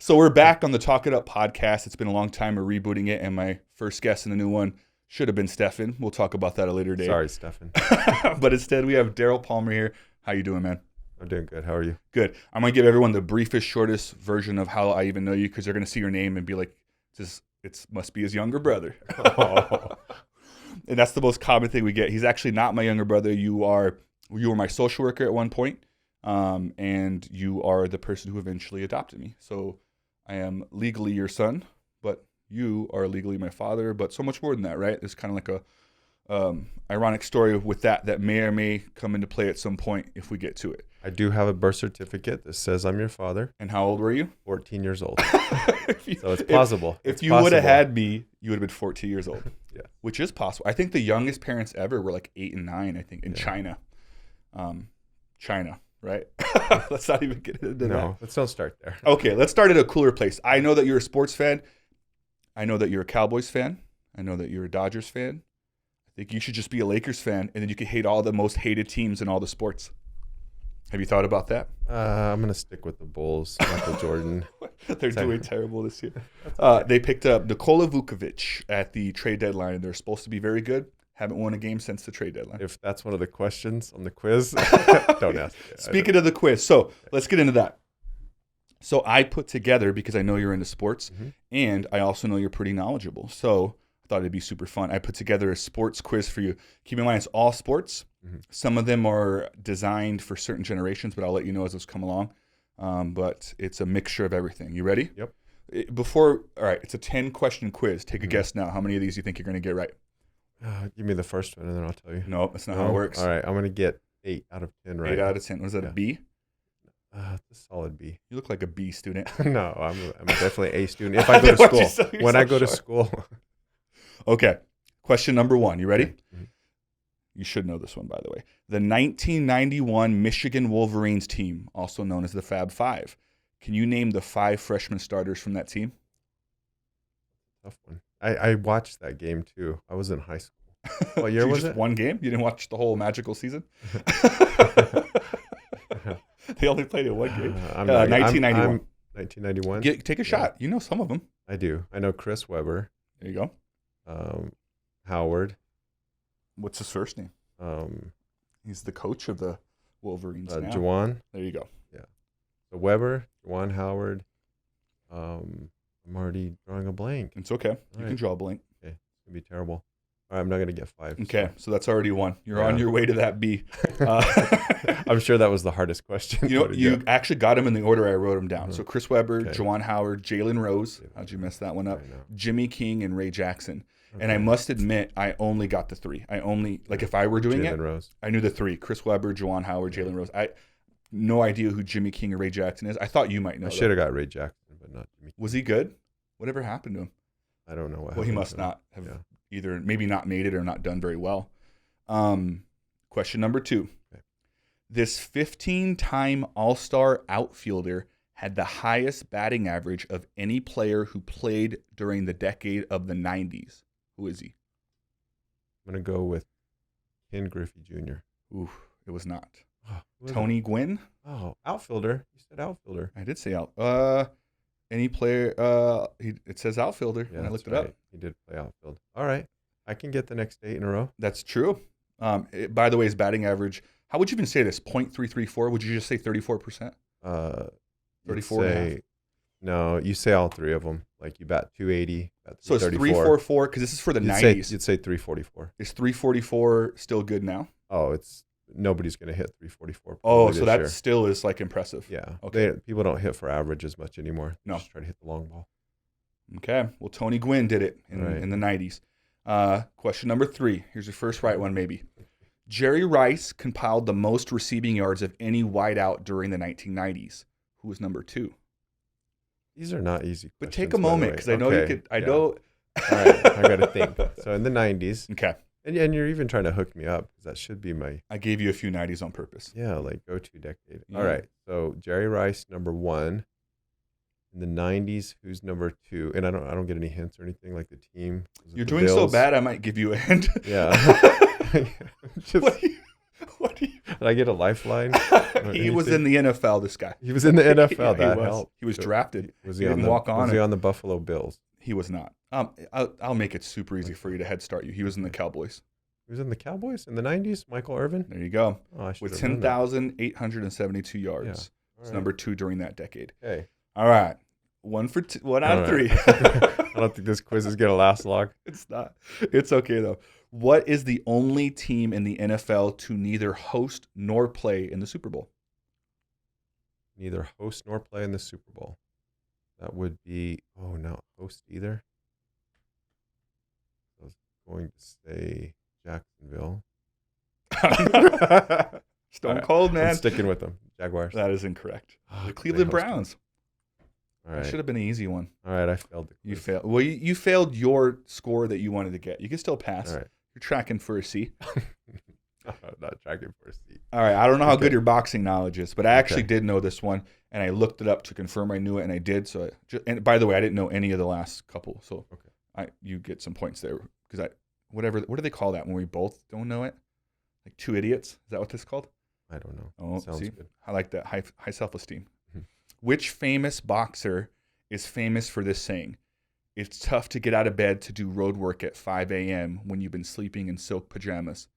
So we're back on the Talk It Up podcast. It's been a long time. We're rebooting it, and my first guest in the new one should have been Stefan. We'll talk about that a later date. Sorry, Stefan. But instead, we have Deryl Palmer here. How you doing, man? I'm doing good. How are you? Good. I'm going to give everyone the briefest, shortest version of how I even know you, because they're going to see your name and be like, it must be his younger brother. Oh. And that's the most common thing we get. He's actually not my younger brother. You were my social worker at one point, and you are the person who eventually adopted me. So I am legally your son, but you are legally my father. But so much more than that, right? There's kind of like a ironic story with that may or may come into play at some point if we get to it. I do have a birth certificate that says I'm your father. And how old were you? 14 years old. So it's possible. If you would have had me, you would have been 14 years old. Yeah. Which is possible. I think the youngest parents ever were like 8 and 9, I think, in China. China, right? Let's not even get into that. No, let's don't start there. Okay, let's start at a cooler place. I know that you're a sports fan. I know that you're a Cowboys fan. I know that you're a Dodgers fan. I think you should just be a Lakers fan, and then you can hate all the most hated teams in all the sports. Have you thought about that? I'm going to stick with the Bulls, Michael Jordan. They're doing terrible this year. They picked up Nikola Vukovic at the trade deadline. They're supposed to be very good. Haven't won a game since the trade deadline. If that's one of the questions on the quiz, don't ask. Speaking of the quiz, so let's get into that. So I put together, because I know you're into sports, and I also know you're pretty knowledgeable. So I thought it'd be super fun. I put together a sports quiz for you. Keep in mind, it's all sports. Some of them are designed for certain generations, but I'll let you know as those come along. But it's a mixture of everything. You ready? Yep. All right, it's a 10-question quiz. Take a guess now. How many of these do you think you're going to get right? Give me the first one, and then I'll tell you. No, that's not how it works. All right, I'm going to get 8 out of 10 right. 8 out of 10. Was that a B? It's a solid B. You look like a B student. No, I'm definitely A student. If I go to school. When I go to school. Okay. Question number 1. You ready? Mm-hmm. You should know this one, by the way. The 1991 Michigan Wolverines team, also known as the Fab Five. Can you name the 5 freshman starters from that team? Tough one. I watched that game, too. I was in high school. What year was it? One game? You didn't watch the whole magical season? They only played it one game. 1991. 1991? Take a shot. You know some of them. I do. I know Chris Webber. There you go. Howard. What's his first name? He's the coach of the Wolverines now. Juwan. There you go. Yeah. So Webber, Juwan Howard. I'm already drawing a blank. It's okay. You can draw a blank. Okay. It's going to be terrible. All right, I'm not going to get 5. Okay, so that's already 1. You're on your way to that B. I'm sure that was the hardest question. You actually got them in the order I wrote them down. So Chris Webber, Juwan Howard, Jalen Rose. How'd you mess that one up? Jimmy King and Ray Jackson. Okay. And I must admit, I only got the 3. I only, if I were doing Jalen Rose. I knew the 3. Chris Webber, Juwan Howard, Jalen Rose. I no idea who Jimmy King or Ray Jackson is. I thought you might know. I should have got Ray Jackson, but not Jimmy King. Was he good? Whatever happened to him? I don't know what happened. Well, he must not have either maybe not made it or not done very well. Question number 2. Okay. This 15-time All-Star outfielder had the highest batting average of any player who played during the decade of the 90s. Who is he? I'm going to go with Ken Griffey Jr. Ooh, it was not. Oh, Tony Gwynn? Oh, outfielder. You said outfielder. I did say any player, it says outfielder when I looked it up. He did play outfield. All right. I can get the next 8 in a row. That's true. By the way, his batting average, how would you even say this? 0.334? Would you just say 34%? 34.5. No, you say all 3 of them. Like you bat 280. So it's 344 because this is for the 90s. You'd say 344. Is 344 still good now? Oh, nobody's going to hit 344. Oh, so that still is like impressive. Yeah. Okay. People don't hit for average as much anymore. They No. just try to hit the long ball. Okay. Well, Tony Gwynn did it in the 90s. Question number 3. Here's your first right one, maybe. Jerry Rice compiled the most receiving yards of any wideout during the 1990s. Who was number 2? These are not easy questions. But take a moment because I know you could. I know. All right. I got to think. So in the 90s. Okay. And you're even trying to hook me up because that should be my. I gave you a few 90s on purpose. Yeah, like go-to decade. Yeah. All right. So Jerry Rice, number 1. In the 90s, who's number 2? And I don't get any hints or anything like the team. You're doing so bad, I might give you a hint. Yeah. I get a lifeline? He was in the NFL, this guy. He was in the NFL. Yeah, that he was. helped. He was drafted. Was He he, on didn't the, walk on was he it. on the Buffalo Bills? He was not. I'll make it super easy for you to head start you. He was in the Cowboys. He was in the Cowboys in the 90s? Michael Irvin? There you go. Oh, I should With have known that. 10,872 yards. Yeah. It's All right. number 2 during that decade. Okay. All right. 1 out of 3. I don't think this quiz is going to last long. It's not. It's okay, though. What is the only team in the NFL to neither host nor play in the Super Bowl? Neither host nor play in the Super Bowl. That would be, no, host either. I was going to say Jacksonville. Stone cold, man. I'm sticking with them. Jaguars. That is incorrect. Oh, The Cleveland they hosted. Browns. All That right. should have been an easy one. All right, I failed the quiz. You failed. Well, you failed your score that you wanted to get. You can still pass. All right. You're tracking for a C. I'm not tracking for a seat. All right. I don't know how Okay. good your boxing knowledge is, but I actually Okay. did know this one, and I looked it up to confirm I knew it, and I did. So, and by the way, I didn't know any of the last couple. So, Okay. you get some points there because what do they call that when we both don't know it? Like 2 idiots? Is that what this is called? I don't know. Oh, Sounds see? good. I like that high self-esteem. Mhm. Which famous boxer is famous for this saying? It's tough to get out of bed to do road work at 5 a.m. when you've been sleeping in silk pajamas.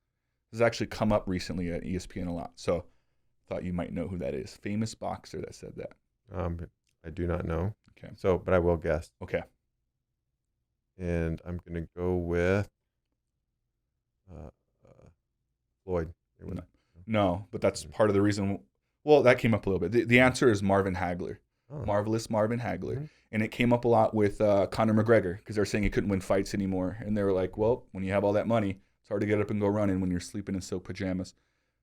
This has actually come up recently at ESPN a lot, so thought you might know who that is. Famous boxer that said that. I do not know. Okay. So, but I will guess. Okay. And I'm going to go with Floyd. No, but that's part of the reason. Well, that came up a little bit. The answer is Marvin Hagler. Oh. Marvelous Marvin Hagler. Mhm. And it came up a lot with Conor McGregor because they're saying he couldn't win fights anymore. And they were like, well, when you have all that money, it's hard to get up and go running when you're sleeping in silk pajamas.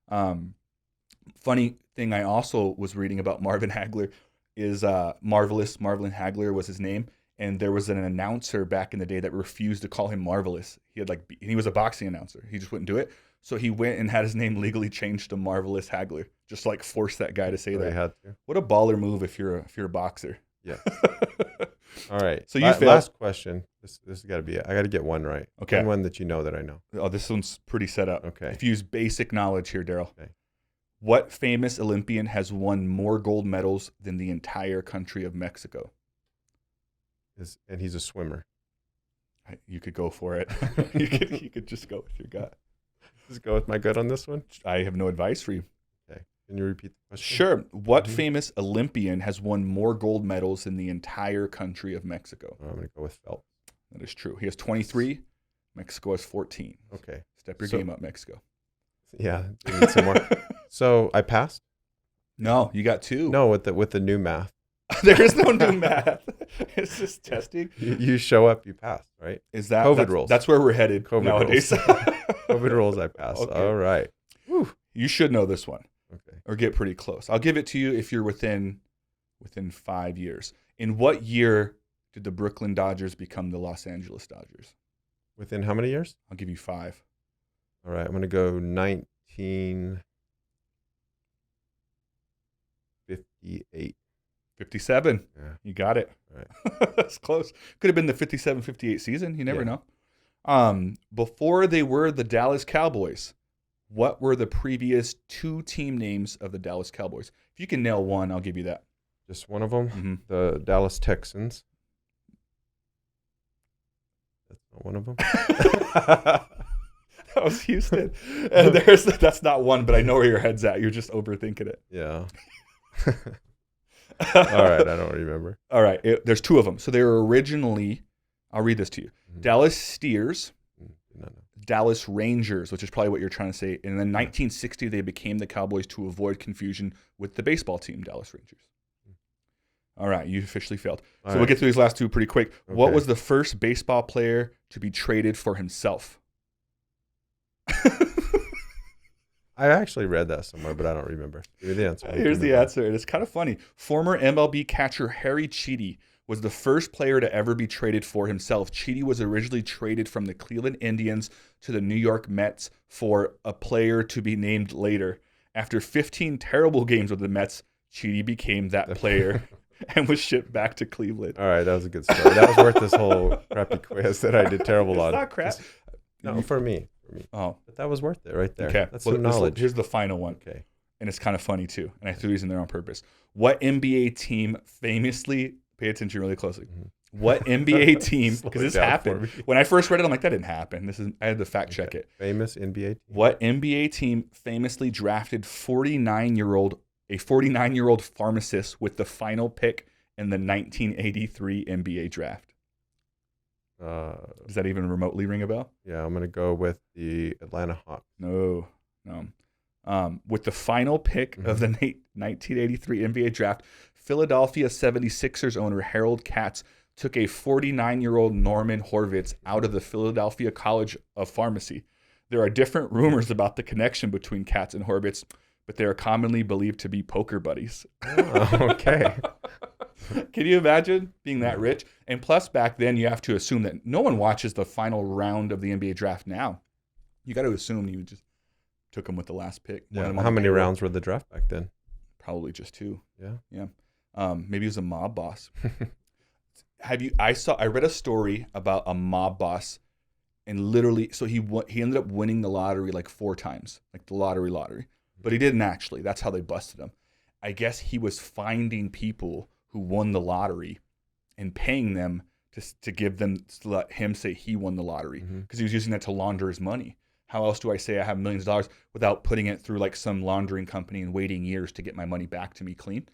Funny thing I also was reading about Marvin Hagler is Marvelous Marvin Hagler was his name. And there was an announcer back in the day that refused to call him Marvelous. He was a boxing announcer. He just wouldn't do it. So he went and had his name legally changed to Marvelous Hagler. Just like force that guy to say They that. had to. What a baller move if you're a boxer. Yeah. All right. So you failed. Last question. This has got to be it. I got to get one right. Okay. And one that you know that I know. Oh, this one's pretty set up. Okay. If you use basic knowledge here, Daryl. Okay. What famous Olympian has won more gold medals than the entire country of Mexico? And he's a swimmer. You could go for it. you could just go with your gut. Just go with my gut on this one. I have no advice for you. Okay. Can you repeat the question? Sure. What Mhm. famous Olympian has won more gold medals than the entire country of Mexico? I'm going to go with Phelps. That is true. He has 23. Mexico has 14. Okay. Step your So- game up, Mexico. Yeah. We need some more. So I passed? No, you got 2. No, with the new math. There is no new math. It's just testing. You show up, you pass, right? Is that COVID that's, rules. That's where we're headed COVID nowadays. COVID rules, I pass. Okay. All right. Whew. You should know this one Okay. or get pretty close. I'll give it to you if you're within 5 years. In what year did the Brooklyn Dodgers become the Los Angeles Dodgers? Within how many years? I'll give you 5. All right. I'm going to go 1958. 57. Yeah. You got it. All right. That's close. Could have been the 57-58 season. You never Yeah. know. Before they were the Dallas Cowboys, what were the previous 2 team names of the Dallas Cowboys? If you can nail one, I'll give you that. Just one of them. Mhm. The Dallas Texans. That's not one of them. That was Houston. And that's not one, but I know where your head's at. You're just overthinking it. Yeah. All right. I don't remember. All right. There's 2 of them. So they were originally, I'll read this to you. Mhm. Dallas Steers, Did not know. Dallas Rangers, which is probably what you're trying to say. And in 1960, they became the Cowboys to avoid confusion with the baseball team, Dallas Rangers. All right. You officially failed. All So we'll right. get through these last 2 pretty quick. What Okay. was the first baseball player to be traded for himself? I actually read that somewhere, but I don't remember. Give me the answer. Here's the answer, and it's kind of funny. Former MLB catcher Harry Cheedy was the first player to ever be traded for himself. Cheedy was originally traded from the Cleveland Indians to the New York Mets for a player to be named later. After 15 terrible games with the Mets, Cheedy became that player and was shipped back to Cleveland. All right, that was a good story. That was worth this whole crappy quiz that I did terrible It's on. not crap. No, for me. for me. Oh, But that was worth it right there. okay. That's Well, some knowledge. here's the final one. Okay. And it's kind of funny too. And I threw these in there on purpose. What NBA team famously, pay attention really closely. What NBA team, because this happened. When I first read it, I'm like, that didn't happen. I had to fact check it. Famous NBA team. What NBA team famously drafted a 49-year-old pharmacist with the final pick in the 1983 NBA draft? Does that even remotely ring a bell? Yeah, I'm going to go with the Atlanta Hawks. No. With the final pick of the 1983 NBA draft, Philadelphia 76ers owner Harold Katz took a 49-year-old Norman Horvitz out of the Philadelphia College of Pharmacy. There are different rumors about the connection between Katz and Horvitz, but they are commonly believed to be poker buddies. Oh, okay. Can you imagine being that rich? And plus, back then, you have to assume that no one watches the final round of the NBA draft now. You got to assume you just took him with the last pick. Yeah. How many rounds were the draft back then? Probably just 2. Yeah. Maybe he was a mob boss. I read a story about a mob boss, and literally, so he ended up winning the lottery like 4 times, like the lottery, but he didn't actually. That's how they busted him. I guess he was finding people who won the lottery and paying them to give them, to let him say he won the lottery, because he was using that to launder his money. How else do I say I have millions of dollars without putting it through like some laundering company and waiting years to get my money back to me clean?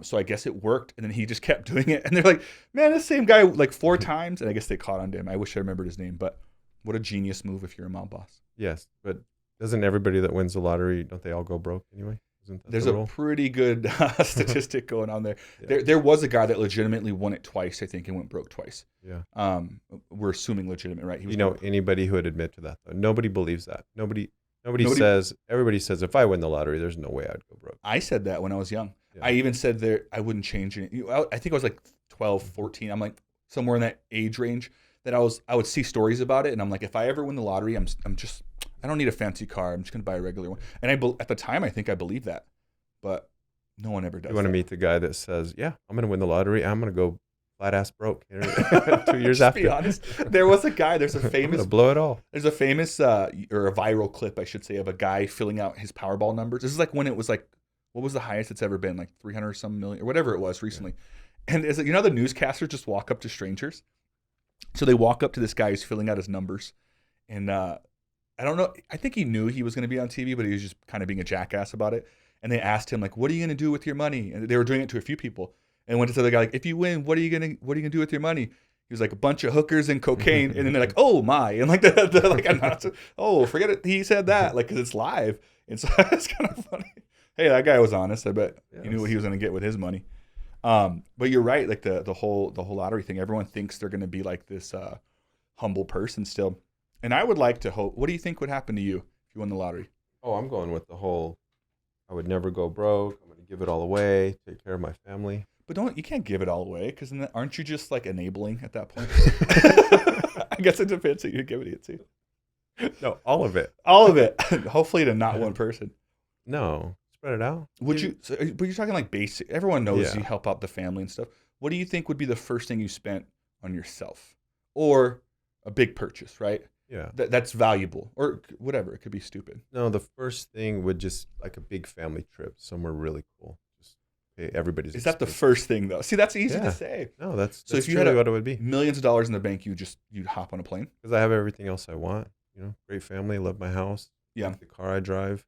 So I guess it worked, and then he just kept doing it. And they're like, man, this same guy like 4 times. And I guess they caught on to him. I wish I remembered his name, but what a genius move if you're a mob boss. Yes, but doesn't everybody that wins the lottery, don't they all go broke anyway? There's a pretty good statistic going on there. Yeah. There was a guy that legitimately won it twice, I think, and went broke twice. Yeah. We're assuming legitimate, right? Anybody who would admit to that, though. Nobody believes that. Nobody says, everybody says, if I win the lottery, there's no way I'd go broke. I said that when I was young. Yeah. I even said I wouldn't change it. I think I was like 12, 14. I'm like somewhere in that age range that I would see stories about it. And I'm like, if I ever win the lottery, I don't need a fancy car. I'm just going to buy a regular one. And at the time, I think I believed that. But no one ever does. You want to meet the guy that says, yeah, I'm going to win the lottery. I'm going to go flat ass broke 2 years after. To be honest, there was a guy, there's a famous. Blow it all. There's a famous, or a viral clip, I should say, of a guy filling out his Powerball numbers. This is like when it was like, what was the highest it's ever been? Like 300 or some million, or whatever it was recently. Yeah. And the newscasters just walk up to strangers. So they walk up to this guy who's filling out his numbers. And I don't know, I think he knew he was going to be on TV, but he was just kind of being a jackass about it. And they asked him, like, what are you going to do with your money? And they were doing it to a few people. And went to the other guy, like, if you win, what are you going to do with your money? He was like, a bunch of hookers and cocaine. And then they're like, oh my. And like, they're like, oh, forget it. He said that, like, because it's live. And so it's kind of funny. Hey, that guy was honest. I bet he knew what he was going to get with his money. But you're right. Like the whole lottery thing, everyone thinks they're going to be like this humble person still. And I would like to hope, what do you think would happen to you if you won the lottery? Oh, I'm going with the whole, I would never go broke. I'm going to give it all away, take care of my family. But you can't give it all away, because aren't you just like enabling at that point? I guess it depends who you're giving it to. No, all of it. All of it. Hopefully to not one person. No, spread it out. But you're talking like basic. Everyone knows you help out the family and stuff. What do you think would be the first thing you spent on yourself, or a big purchase, right? Yeah, that's valuable, or whatever. It could be stupid. No, the first thing would just like a big family trip somewhere really cool. Just pay everybody's. Is that the first thing though? See, that's easy to say. No, that's if you had what it would be. Millions of dollars in the bank, you'd hop on a plane. Because I have everything else I want. Great family, love my house. Yeah, like the car I drive.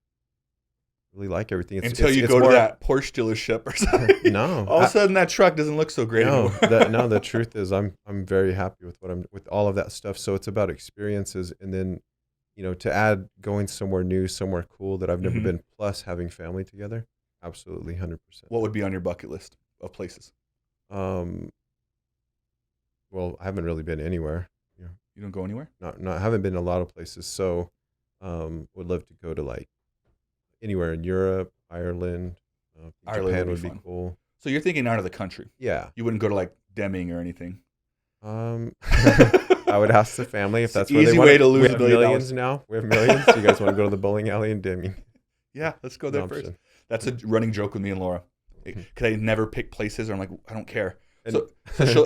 Really like everything. Until you go to that Porsche dealership or something. No, all of a sudden that truck doesn't look so great anymore. The truth is I'm very happy with with all of that stuff. So it's about experiences, and then to add going somewhere new, somewhere cool that I've never been, plus having family together. Absolutely, 100%. What would be on your bucket list of places? Well, I haven't really been anywhere. You don't go anywhere? I haven't been in a lot of places. So, would love to go to like anywhere in Europe, Ireland. Japan would be cool. So you're thinking out of the country? Yeah. You wouldn't go to like Deming or anything? I would ask the family if that's where they want. Easy way to lose $1 million now. We have millions. You guys want to go to the bowling alley in Deming? Yeah, let's go there first. That's a running joke with me and Laura. Because I never pick places, or I'm like, I don't care. So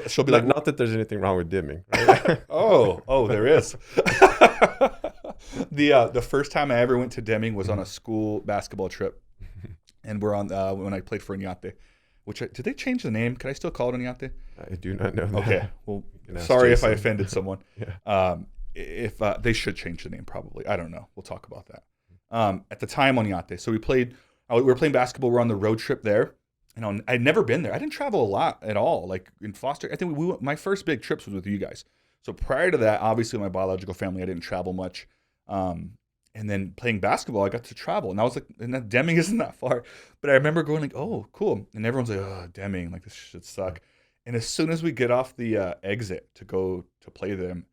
she'll be like, not that there's anything wrong with Deming. Right? oh, there is. The first time I ever went to Deming was on a school basketball trip, and we're on when I played for Oñate. Did they change the name? Could I still call it Oñate? I do not know that. Okay, well, sorry if I Jason. offended someone. Yeah. If they should change the name, probably. I don't know. We'll talk about that. At the time, Oñate. So we were playing basketball. We're on the road trip there. And I'd never been there. I didn't travel a lot at all. Like in foster, I think my first big trips was with you guys. So prior to that, obviously my biological family, I didn't travel much. And then playing basketball, I got to travel. And I was like, and that Deming isn't that far. But I remember going like, oh, cool. And everyone's like, oh, Deming, like this should suck. And as soon as we get off the exit to go to play them,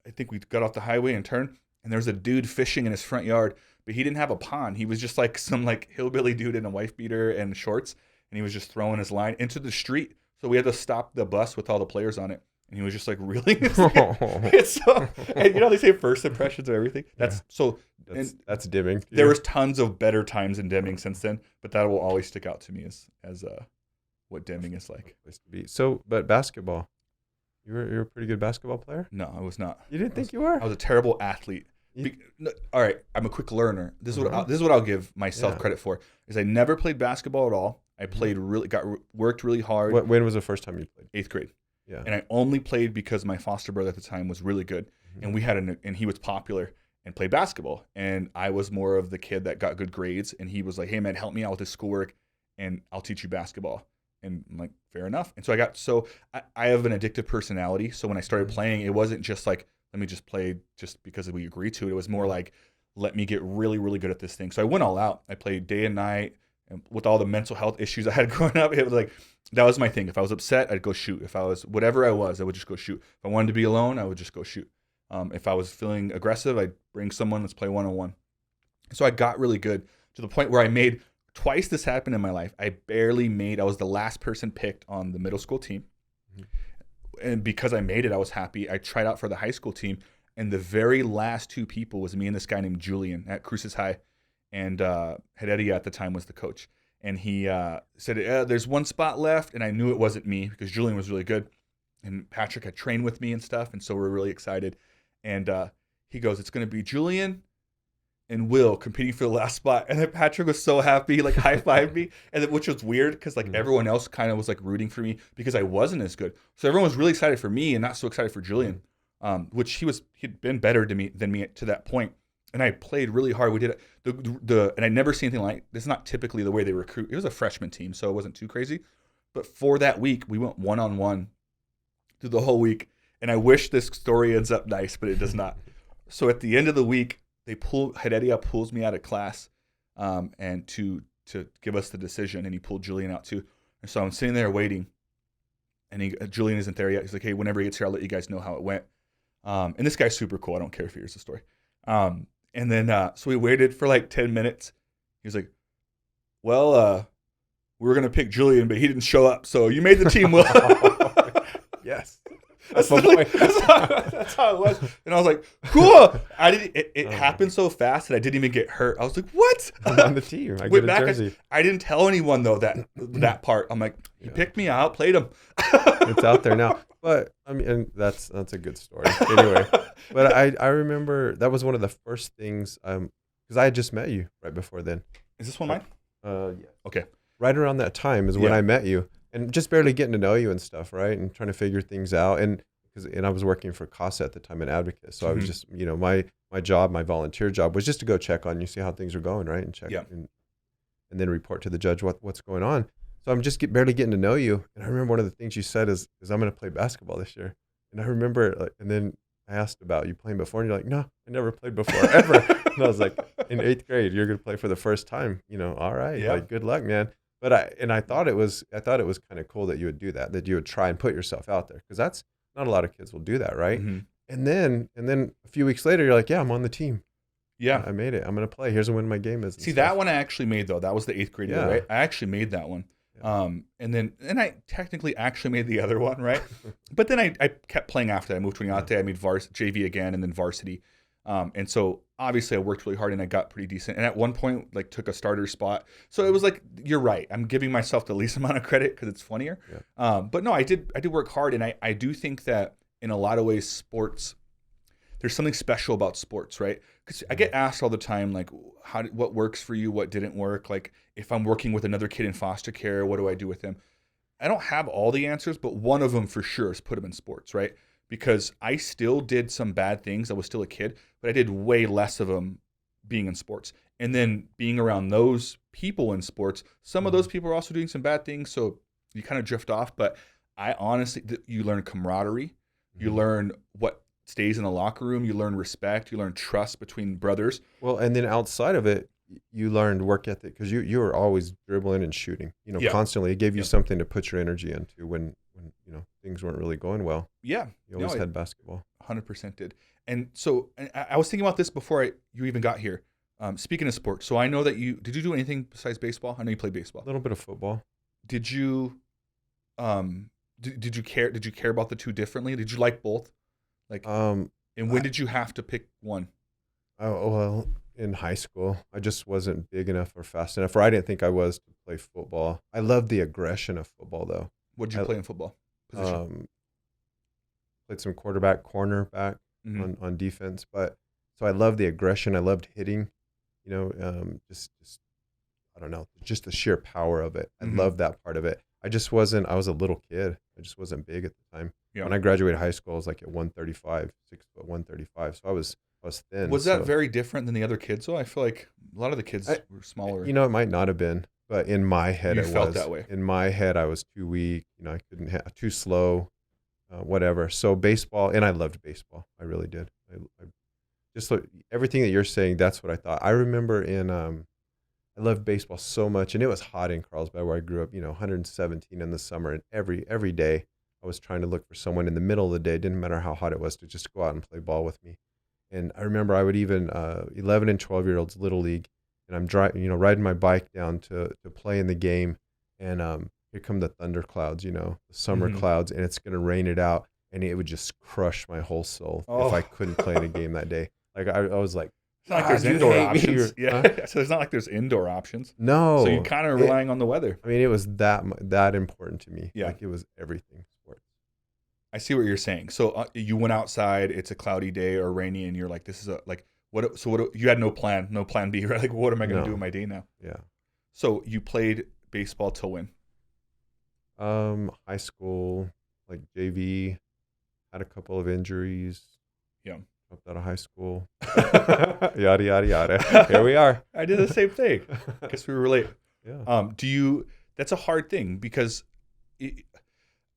I think we got off the highway and turned. And there was a dude fishing in his front yard. But he didn't have a pond. He was just like some like hillbilly dude in a wife beater and shorts. And he was just throwing his line into the street. So we had to stop the bus with all the players on it. And he was just like reeling his and you know, they say first impressions of everything. That's Deming. There was tons of better times in Deming since then, but that will always stick out to me as what Deming is like. Place to be. So, but basketball, you're a pretty good basketball player? No, I was not. You didn't think you were? I was a terrible athlete. All right, I'm a quick learner. This is what I'll give myself credit for. Is I never played basketball at all. I played worked really hard. When was the first time you played? 8th grade. Yeah. And I only played because my foster brother at the time was really good, and and he was popular and played basketball. And I was more of the kid that got good grades, and he was like, "Hey man, help me out with this schoolwork, and I'll teach you basketball." And I'm like, fair enough. And so I have an addictive personality. So when I started playing, it wasn't just like, let me just play just because we agreed to it. It was more like, let me get really, really good at this thing. So I went all out. I played day and night, and with all the mental health issues I had growing up, it was like, that was my thing. If I was upset, I'd go shoot. If I was whatever I would just go shoot. If I wanted to be alone, I would just go shoot. If I was feeling aggressive, I'd bring someone, let's play one-on-one. So I got really good to the point where I made twice this happened in my life. I was the last person picked on the middle school team. And because I made it, I was happy. I tried out for the high school team, and the very last two people was me and this guy named Julian at Cruces High. And Heredia at the time was the coach. And he said, there's one spot left. And I knew it wasn't me because Julian was really good. And Patrick had trained with me and stuff. And so we're really excited. And he goes, it's going to be Julian and Will competing for the last spot. And then Patrick was so happy, he like high-fived me. And then, which was weird because like everyone else kind of was like rooting for me because I wasn't as good. So everyone was really excited for me and not so excited for Julian, which he'd been better than me to that point. And I played really hard. We did and I never seen anything like this. Is not typically the way they recruit. It was a freshman team, so it wasn't too crazy. But for that week, we went one-on-one through the whole week. And I wish this story ends up nice, but it does not. So at the end of the week, Heredia pulls me out of class, and to give us the decision, and he pulled Julian out too. And so I'm sitting there waiting, and Julian isn't there yet. He's like, hey, whenever he gets here, I'll let you guys know how it went. And this guy's super cool. I don't care if he hears the story. And then, so we waited for like 10 minutes. He was like, well, we were going to pick Julian, but he didn't show up. So you made the team, Will. Yes. That's how it was. And I was like, cool. It happened so fast that I didn't even get hurt. I was like, what? I'm on the team. I get a jersey. I didn't tell anyone, though, that part. I'm like, he picked me out, played him. It's out there now. But, I mean, and that's a good story. Anyway, but I remember that was one of the first things, because I had just met you right before then. Is this one mine? Yeah. Okay. Right around that time is when I met you. And just barely getting to know you and stuff, right? And trying to figure things out. And I was working for CASA at the time in Advocate. So I was just, my job, my volunteer job was just to go check on you, see how things are going, right? And check and then report to the judge what's going on. So I'm just barely getting to know you. And I remember one of the things you said is I'm going to play basketball this year. And I remember, and then I asked about you playing before, and you're like, no, I never played before, ever. And I was like, in 8th grade, you're going to play for the first time. All right, like, good luck, man. But I thought it was kind of cool that you would do that you would try and put yourself out there, because that's not a lot of kids will do that, right? Mm-hmm. And then a few weeks later, you're like, yeah, I'm on the team. Yeah, I made it. I'm gonna play. Here's when my game is. See, that one I actually made though. That was the 8th grade year, right? I actually made that one. Yeah. And I technically actually made the other one, right? But then I kept playing after that. I moved to Oñate. I made JV again, and then varsity. And so obviously I worked really hard and I got pretty decent. And at one point, like, took a starter spot. So it was like, you're right. I'm giving myself the least amount of credit because it's funnier. Yeah. But no, I did work hard. And I do think that in a lot of ways, sports, there's something special about sports, right? Because I get asked all the time, like, what works for you, what didn't work? Like, if I'm working with another kid in foster care, what do I do with him? I don't have all the answers, but one of them for sure is put him in sports, right? Because I still did some bad things. I was still a kid, but I did way less of them being in sports. And then being around those people in sports, some of those people are also doing some bad things. So you kind of drift off. But I honestly, you learn camaraderie. You learn what stays in the locker room. You learn respect. You learn trust between brothers. Well, and then outside of it, you learned work ethic because you were always dribbling and shooting, constantly. It gave you something to put your energy into when things weren't really going well. Yeah. You always had basketball. 100% did. And so I was thinking about this before you even got here. Speaking of sports, so I know that did you do anything besides baseball? I know you played baseball. A little bit of football. Did you did you care about the two differently? Did you like both? Like and when did you have to pick one? Oh, well, in high school, I just wasn't big enough or fast enough, or I didn't think I was to play football. I loved the aggression of football, though. What did you play in football position? Played some quarterback, cornerback on defense, so I loved the aggression. I loved hitting, just I don't know, just the sheer power of it. I loved that part of it. I was a little kid. I just wasn't big at the time. Yeah. When I graduated high school, I was like at 135, 6'135. So I was thin. Was that very different than the other kids? So I feel like a lot of the kids were smaller. It might not have been, but in my head, you felt that way. In my head, I was too weak. I couldn't too slow, whatever. So baseball, and I loved baseball. I really did. I just everything that you're saying. That's what I thought. I remember I loved baseball so much, and it was hot in Carlsbad where I grew up. 117 in the summer, and every day I was trying to look for someone in the middle of the day. It didn't matter how hot it was to just go out and play ball with me. And I remember I would even 11 and 12-year-olds little league, and I'm riding my bike down to play in the game, and here come the thunder clouds, the summer clouds, and it's gonna rain it out, and it would just crush my whole soul if I couldn't play in a game that day. Like I was like. It's not like there's indoor options. Yeah. Huh? So it's not like there's indoor options. No. So you're kind of relying on the weather. I mean, it was that important to me. Yeah. Like it was everything. Sports. I see what you're saying. So you went outside. It's a cloudy day or rainy, and you're like, "This is what?" So what? You had no plan B, right? Like, what am I going to do in my day now? Yeah. So you played baseball till when? High school, like JV. Had a couple of injuries. Yeah. Dropped out of high school. Yada, yada, yada. Here we are. I did the same thing. I guess we relate. Yeah. That's a hard thing because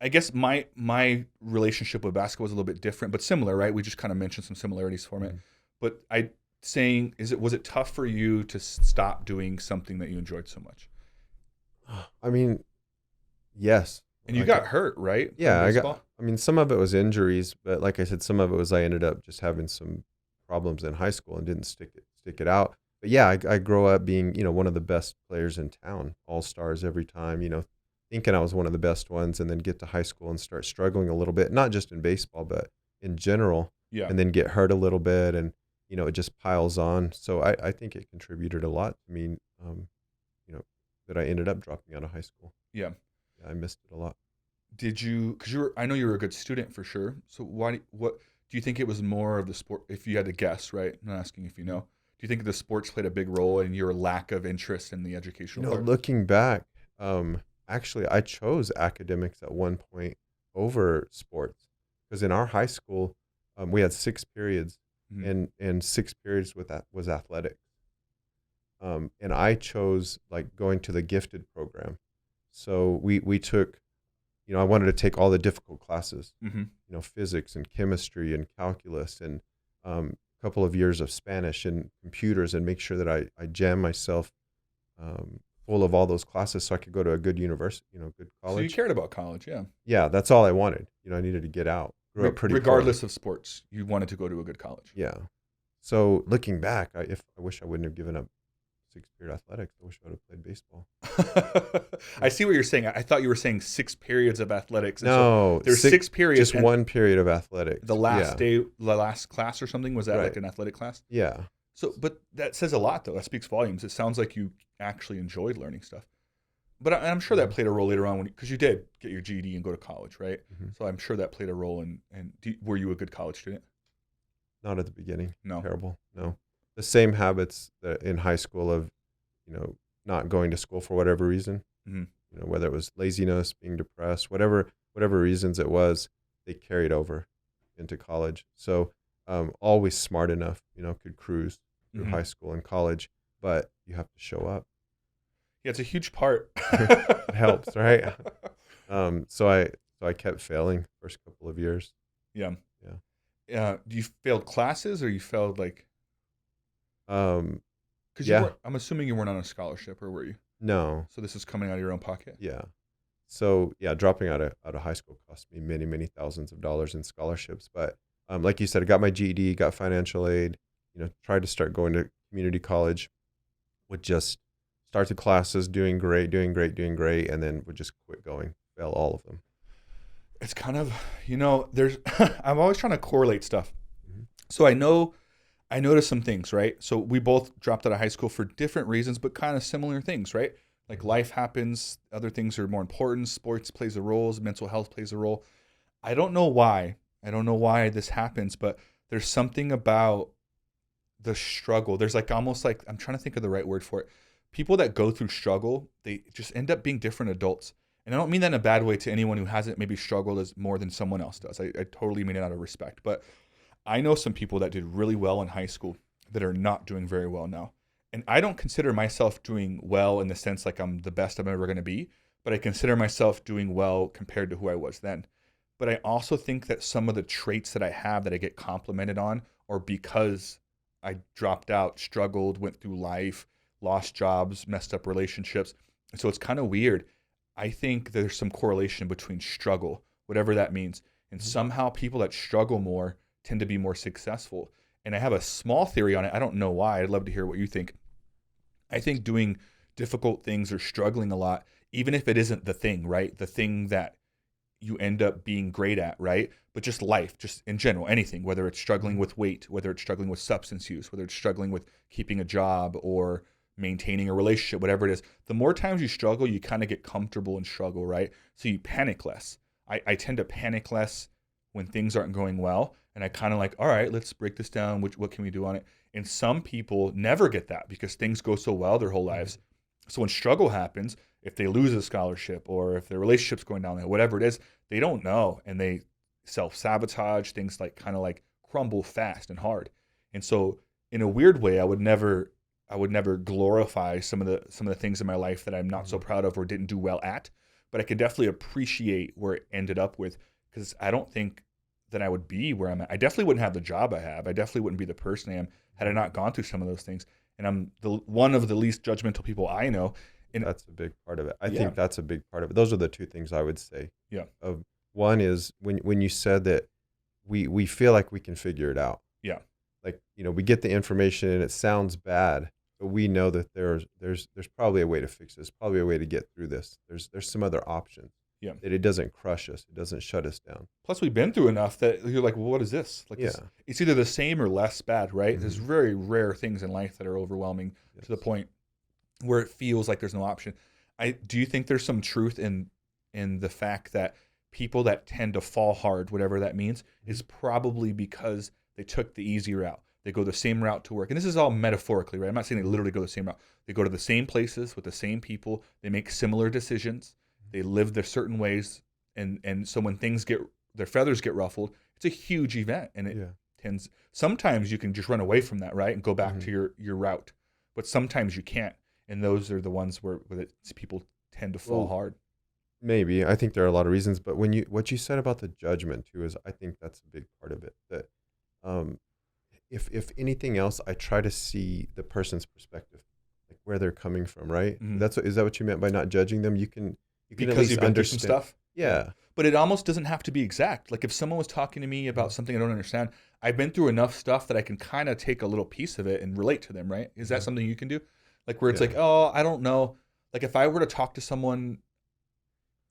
I guess my relationship with basketball was a little bit different, but similar, right? We just kind of mentioned some similarities for it. But was it tough for you to stop doing something that you enjoyed so much? I mean, yes. And you got hurt, right? Yeah, some of it was injuries, but like I said, some of it was I ended up just having some problems in high school and didn't stick it out. But yeah, I grew up being, one of the best players in town, all-stars every time, thinking I was one of the best ones, and then get to high school and start struggling a little bit, not just in baseball, but in general. Yeah. And then get hurt a little bit, and, it just piles on. So I think it contributed a lot to me, that I ended up dropping out of high school. Yeah. I missed it a lot. Did you? Because I know you were a good student for sure. So what do you think it was more of the sport? If you had to guess, right? I'm not asking if you know. Do you think the sports played a big role in your lack of interest in the educational part? Looking back, actually, I chose academics at one point over sports because in our high school, we had 6 periods, and 6 periods with that was athletics. And I chose going to the gifted program. So we took, I wanted to take all the difficult classes, physics and chemistry and calculus and a couple of years of Spanish and computers, and make sure that I jam myself full of all those classes so I could go to a good university, good college. So you cared about college, yeah. Yeah, that's all I wanted. I needed to get out. Regardless of sports, you wanted to go to a good college. Yeah. So looking back, I wish I wouldn't have given up 6-period athletics. I wish I would have played baseball. I see what you're saying. I thought you were saying 6 periods of athletics. No, so there's 6 periods. Just 1 period of athletics. The last day, the last class or something, was that like an athletic class? Yeah. So, but that says a lot, though. That speaks volumes. It sounds like you actually enjoyed learning stuff. But I'm sure that played a role later on because you did get your GED and go to college, right? So I'm sure that played a role in. And were you a good college student? Not at the beginning. No. Terrible. No. The same habits that in high school of, not going to school for whatever reason, Mhm. Whether it was laziness, being depressed, whatever reasons it was, they carried over into college. So always smart enough, could cruise through Mhm. high school and college, but you have to show up. Yeah, it's a huge part. It helps, right? So I kept failing first couple of years. Yeah. Yeah. You failed classes or you failed like, Um, because yeah. I'm assuming you weren't on a scholarship, or were you? No. So this is coming out of your own pocket? Yeah. So yeah, dropping out of high school cost me many, many thousands of dollars in scholarships. But like you said, I got my GED, got financial aid, tried to start going to community college, would just start the classes, doing great, and then would just quit going, fail all of them. It's kind of, there's, I'm always trying to correlate stuff. Mhm. So I noticed some things, right? So we both dropped out of high school for different reasons, but kind of similar things, right? Like life happens, other things are more important. Sports plays a role, mental health plays a role. I don't know why. I don't know why this happens, but there's something about the struggle. There's like almost like, I'm trying to think of the right word for it. People that go through struggle, they just end up being different adults. And I don't mean that in a bad way to anyone who hasn't maybe struggled as more than someone else does. I totally mean it out of respect. But I know some people that did really well in high school that are not doing very well now. And I don't consider myself doing well in the sense like I'm the best I'm ever going to be, but I consider myself doing well compared to who I was then. But I also think that some of the traits that I have that I get complimented on are because I dropped out, struggled, went through life, lost jobs, messed up relationships. So it's kind of weird. I think there's some correlation between struggle, whatever that means. And somehow people that struggle more tend to be more successful. And I have a small theory on it. I don't know why. I'd love to hear what you think. I think doing difficult things or struggling a lot, even if it isn't the thing, right? The thing that you end up being great at, right? But just life, just in general, anything, whether it's struggling with weight, whether it's struggling with substance use, whether it's struggling with keeping a job or maintaining a relationship, whatever it is, the more times you struggle, you kind of get comfortable in struggle, right? So you panic less. I tend to panic less when things aren't going well. And I kind of like, all right, let's break this down. What can we do on it? And some people never get that because things go so well their whole lives. So when struggle happens, if they lose a scholarship or if their relationship's going down, whatever it is, they don't know. And they self-sabotage, things like kind of like crumble fast and hard. And so in a weird way, I would never glorify some of the things in my life that I'm not so proud of or didn't do well at, but I could definitely appreciate where it ended up with, because I don't think that I would be where I'm at. I definitely wouldn't have the job I have. I definitely wouldn't be the person I am had I not gone through some of those things. And I'm one of the least judgmental people I know. And that's a big part of it. I think that's a big part of it. Those are the two things I would say. Yeah. One is when you said that we feel like we can figure it out. Yeah. Like, we get the information and it sounds bad, but we know that there's probably a way to fix this, probably a way to get through this. There's some other options. Yeah. That it doesn't crush us. It doesn't shut us down. Plus, we've been through enough that you're like, well, what is this? Like, it's either the same or less bad, right? There's very rare things in life that are overwhelming to the point where it feels like there's no option. Do you think there's some truth in the fact that people that tend to fall hard, whatever that means, is probably because they took the easy route. They go the same route to work. And this is all metaphorically, right? I'm not saying they literally go the same route. They go to the same places with the same people. They make similar decisions. They live their certain ways. And so when their feathers get ruffled, it's a huge event. And it tends, sometimes you can just run away from that, right? And go back to your route. But sometimes you can't. And those are the ones where people tend to fall hard. Maybe. I think there are a lot of reasons. But what you said about the judgment too is, I think that's a big part of it. That if anything else, I try to see the person's perspective, like where they're coming from, right? Is that what you meant by not judging them? You can because at least you've been through some understand stuff. Yeah. But it almost doesn't have to be exact. Like if someone was talking to me about something I don't understand, I've been through enough stuff that I can kind of take a little piece of it and relate to them, right? Is that something you can do? Like where it's like, oh, I don't know. Like if I were to talk to someone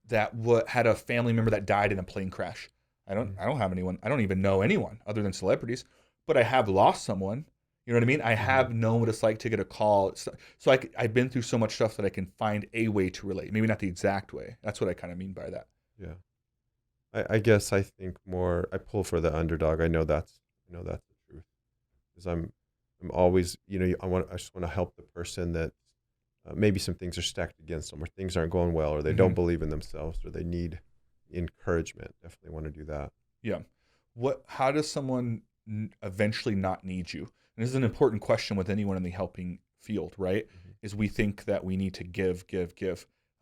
that had a family member that died in a plane crash, I don't have anyone. I don't even know anyone other than celebrities, but I have lost someone. You know what I mean? I have known what it's like to get a call. So I've been through so much stuff that I can find a way to relate. Maybe not the exact way. That's what I kind of mean by that. Yeah. I guess I think more, I pull for the underdog. I know that's the truth. because I'm always, I just want to help the person that maybe some things are stacked against them, or things aren't going well, or they don't believe in themselves, or they need encouragement. Definitely want to do that. Yeah. How does someone eventually not need you? And this is an important question with anyone in the helping field, right? Is we think that we need to give.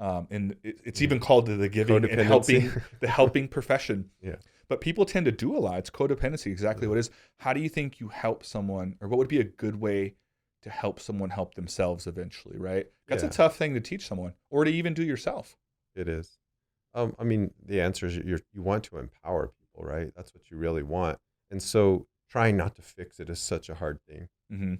And it's even called the giving and helping, the helping profession. Yeah. But people tend to do a lot. It's codependency, exactly what it is. How do you think you help someone, or what would be a good way to help someone help themselves eventually, right? That's a tough thing to teach someone, or to even do yourself. It is. I mean, the answer is you want to empower people, right? That's what you really want. And so trying not to fix it is such a hard thing.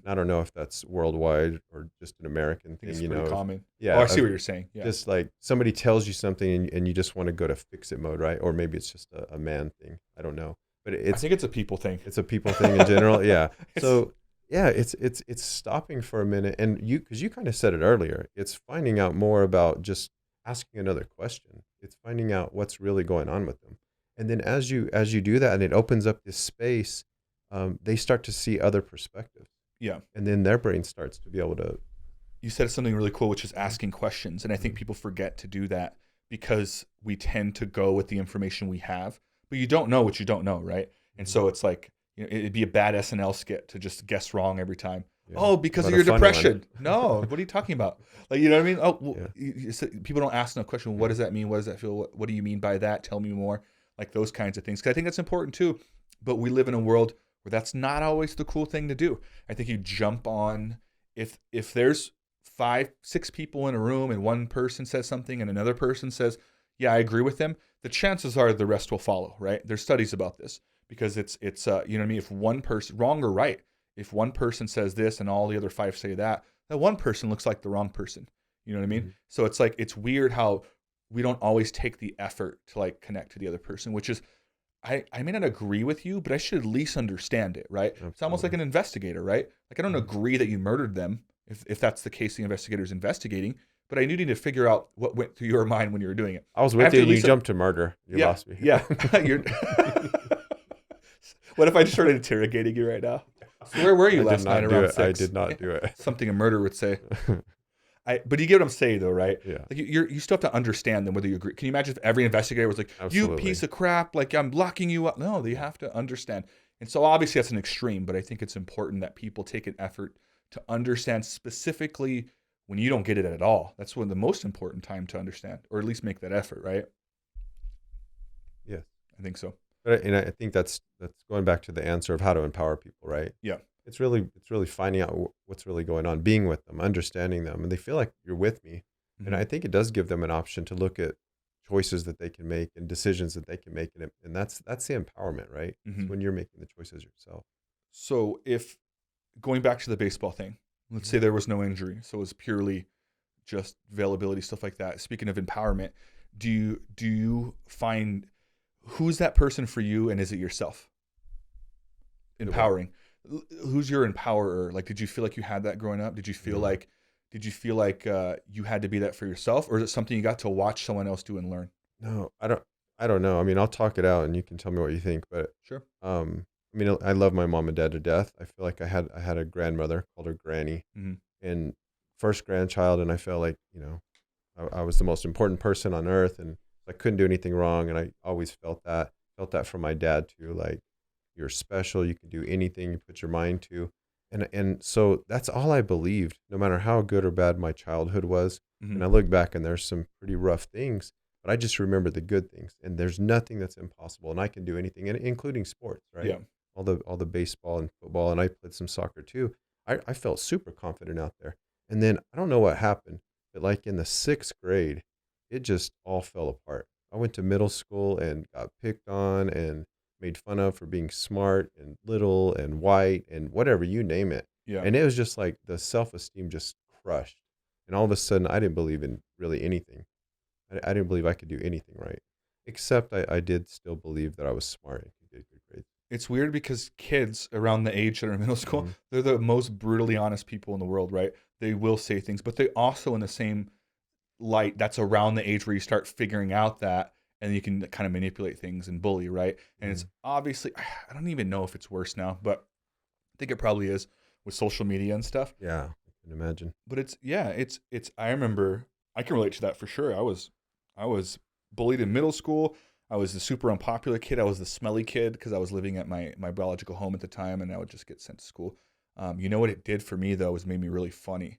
I don't know if that's worldwide or just an American thing. It's pretty common. Yeah. Oh, I see what you're saying. Yeah. Just like somebody tells you something and you just want to go to fix it mode, right? Or maybe it's just a man thing. I don't know. But I think it's a people thing. It's a people thing in general. Yeah. So yeah, it's stopping for a minute. And because you kind of said it earlier, it's finding out more about just asking another question. It's finding out what's really going on with them. And then as you do that, and it opens up this space, they start to see other perspectives. Yeah. And then their brain starts to be able to. You said something really cool, which is asking questions. And I think people forget to do that because we tend to go with the information we have, but you don't know what you don't know, right? And so it's like, it'd be a bad SNL skit to just guess wrong every time. Yeah. Oh, because of your depression. No, what are you talking about? Like, you know what I mean? Oh, well, people don't ask no question. What does that mean? What does that feel? What do you mean by that? Tell me more. Like those kinds of things. Because I think that's important too. But we live in a world where that's not always the cool thing to do. I think you jump on, if there's 5, 6 people in a room and one person says something and another person says, yeah, I agree with them, the chances are the rest will follow, right? There's studies about this because it's you know what I mean? If one person, wrong or right, if one person says this and all the other 5 say that one person looks like the wrong person. You know what I mean? So it's like, it's weird how we don't always take the effort to like connect to the other person, which is, I may not agree with you, but I should at least understand it, right? Absolutely. It's almost like an investigator, right? Like I don't agree that you murdered them, if that's the case the investigator's investigating, but I need to figure out what went through your mind when you were doing it. I was with you and you jumped to murder. You lost me. Yeah. What if I just started interrogating you right now? So where were you last night around 6? I did not do it. Something a murderer would say. But you get what I'm saying, though, right? Yeah. Like you still have to understand them, whether you agree. Can you imagine if every investigator was like, Absolutely. You piece of crap, like I'm locking you up? No, you have to understand. And so obviously that's an extreme, but I think it's important that people take an effort to understand specifically when you don't get it at all. That's one of the most important time to understand, or at least make that effort, right? Yes. I think so. And I think that's going back to the answer of how to empower people, right? Yeah. It's really finding out what's really going on, being with them, understanding them, and they feel like you're with me. And I think it does give them an option to look at choices that they can make and decisions that they can make, and that's the empowerment, right? It's when you're making the choices yourself. So if going back to the baseball thing, let's say there was no injury, so it was purely just availability, stuff like that. Speaking of empowerment, do you find who's that person for you, and is it yourself? Empowering. Who's your empowerer? Like, did you feel like you had that growing up? Did you feel like you had to be that for yourself, or is it something you got to watch someone else do and learn? No, I don't know. I mean, I'll talk it out and you can tell me what you think, but sure. I mean, I love my mom and dad to death. I feel like I had a grandmother, called her Granny, and first grandchild, and I felt like, I was the most important person on earth, and I couldn't do anything wrong, and I always felt that from my dad too, like, you're special, you can do anything you put your mind to. And so that's all I believed, no matter how good or bad my childhood was. And I look back and there's some pretty rough things, but I just remember the good things. And there's nothing that's impossible, and I can do anything, including sports, right? Yeah. All the baseball and football, and I played some soccer too. I felt super confident out there. And then I don't know what happened, but like in the 6th grade, it just all fell apart. I went to middle school and got picked on and made fun of for being smart and little and white and whatever, you name it. Yeah. And it was just like the self-esteem just crushed. And all of a sudden, I didn't believe in really anything. I didn't believe I could do anything right, except I did still believe that I was smart and could get good grades. It's weird because kids around the age that are in middle school, they're the most brutally honest people in the world, right? They will say things, but they also, in the same light, that's around the age where you start figuring out that, and you can kind of manipulate things and bully, right? And it's obviously, I don't even know if it's worse now, but think it probably is with social media and stuff. Yeah, I can imagine. But I remember, I can relate to that for sure. I was bullied in middle school. I was the super unpopular kid. I was the smelly kid because I was living at my biological home at the time, and I would just get sent to school. You know what it did for me though, was made me really funny,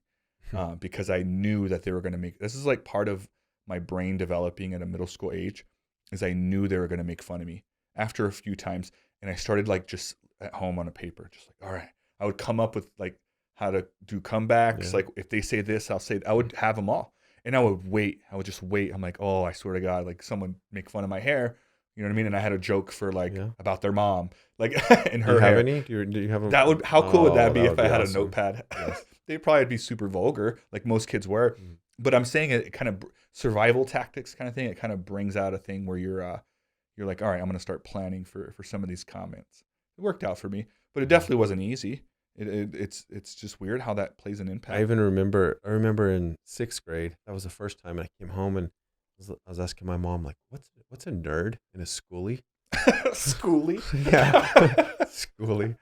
because I knew that they were going to make, this is like part of my brain developing at a middle school age, is I knew they were going to make fun of me after a few times. And I started like just at home on a paper, just like, all right, I would come up with like how to do comebacks. Yeah. Like if they say this, I would have them all. And I would just wait. I'm like, oh, I swear to God, like someone make fun of my hair. You know what I mean? And I had a joke for like about their mom, like and her Do you have hair. any? Do you have a, That would, how cool would that be that if would I be had awesome. a notepad? Yes. They'd probably be super vulgar, like most kids were. But I'm saying it kind of survival tactics kind of thing. It kind of brings out a thing where you're like, all right, I'm going to start planning for some of these comments. It worked out for me, but it definitely wasn't easy. It's just weird how that plays an impact. I remember in 6th grade, that was the first time I came home and I was asking my mom, like, what's a nerd in a schoolie? Schoolie? Yeah. Schoolie.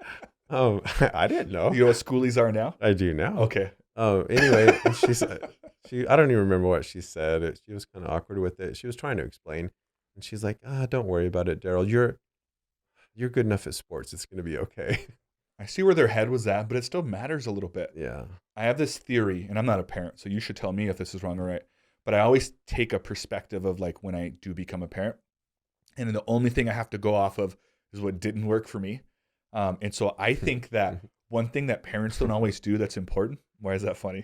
Oh, I didn't know. You know what schoolies are now? I do now. Okay. Anyway, she said, I don't even remember what she said. She was kind of awkward with it. She was trying to explain. And she's like, don't worry about it, Daryl. You're good enough at sports. It's going to be okay. I see where their head was at, but it still matters a little bit. Yeah. I have this theory, and I'm not a parent, so you should tell me if this is wrong or right. But I always take a perspective of like when I do become a parent, and the only thing I have to go off of is what didn't work for me. And so I think that one thing that parents don't always do that's important. Why is that funny?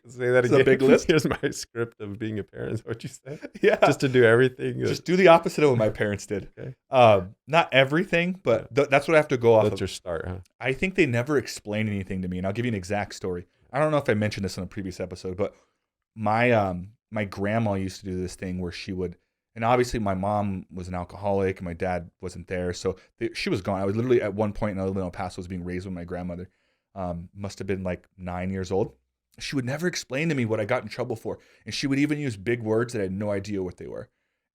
Say that It's again. a big list. Here's my script of being a parent. Is what you said? Yeah. Just to do everything. Just do the opposite of what my parents did. Okay. Not everything, but that's what I have to go off That's of. your start, huh? I think they never explained anything to me, and I'll give you an exact story. I don't know if I mentioned this in a previous episode, but my grandma used to do this thing where she would, and obviously my mom was an alcoholic and my dad wasn't there, so she was gone. I was literally at one point in El Paso was being raised with my grandmother. Must have been like 9 years old. She would never explain to me what I got in trouble for, and she would even use big words that I had no idea what they were.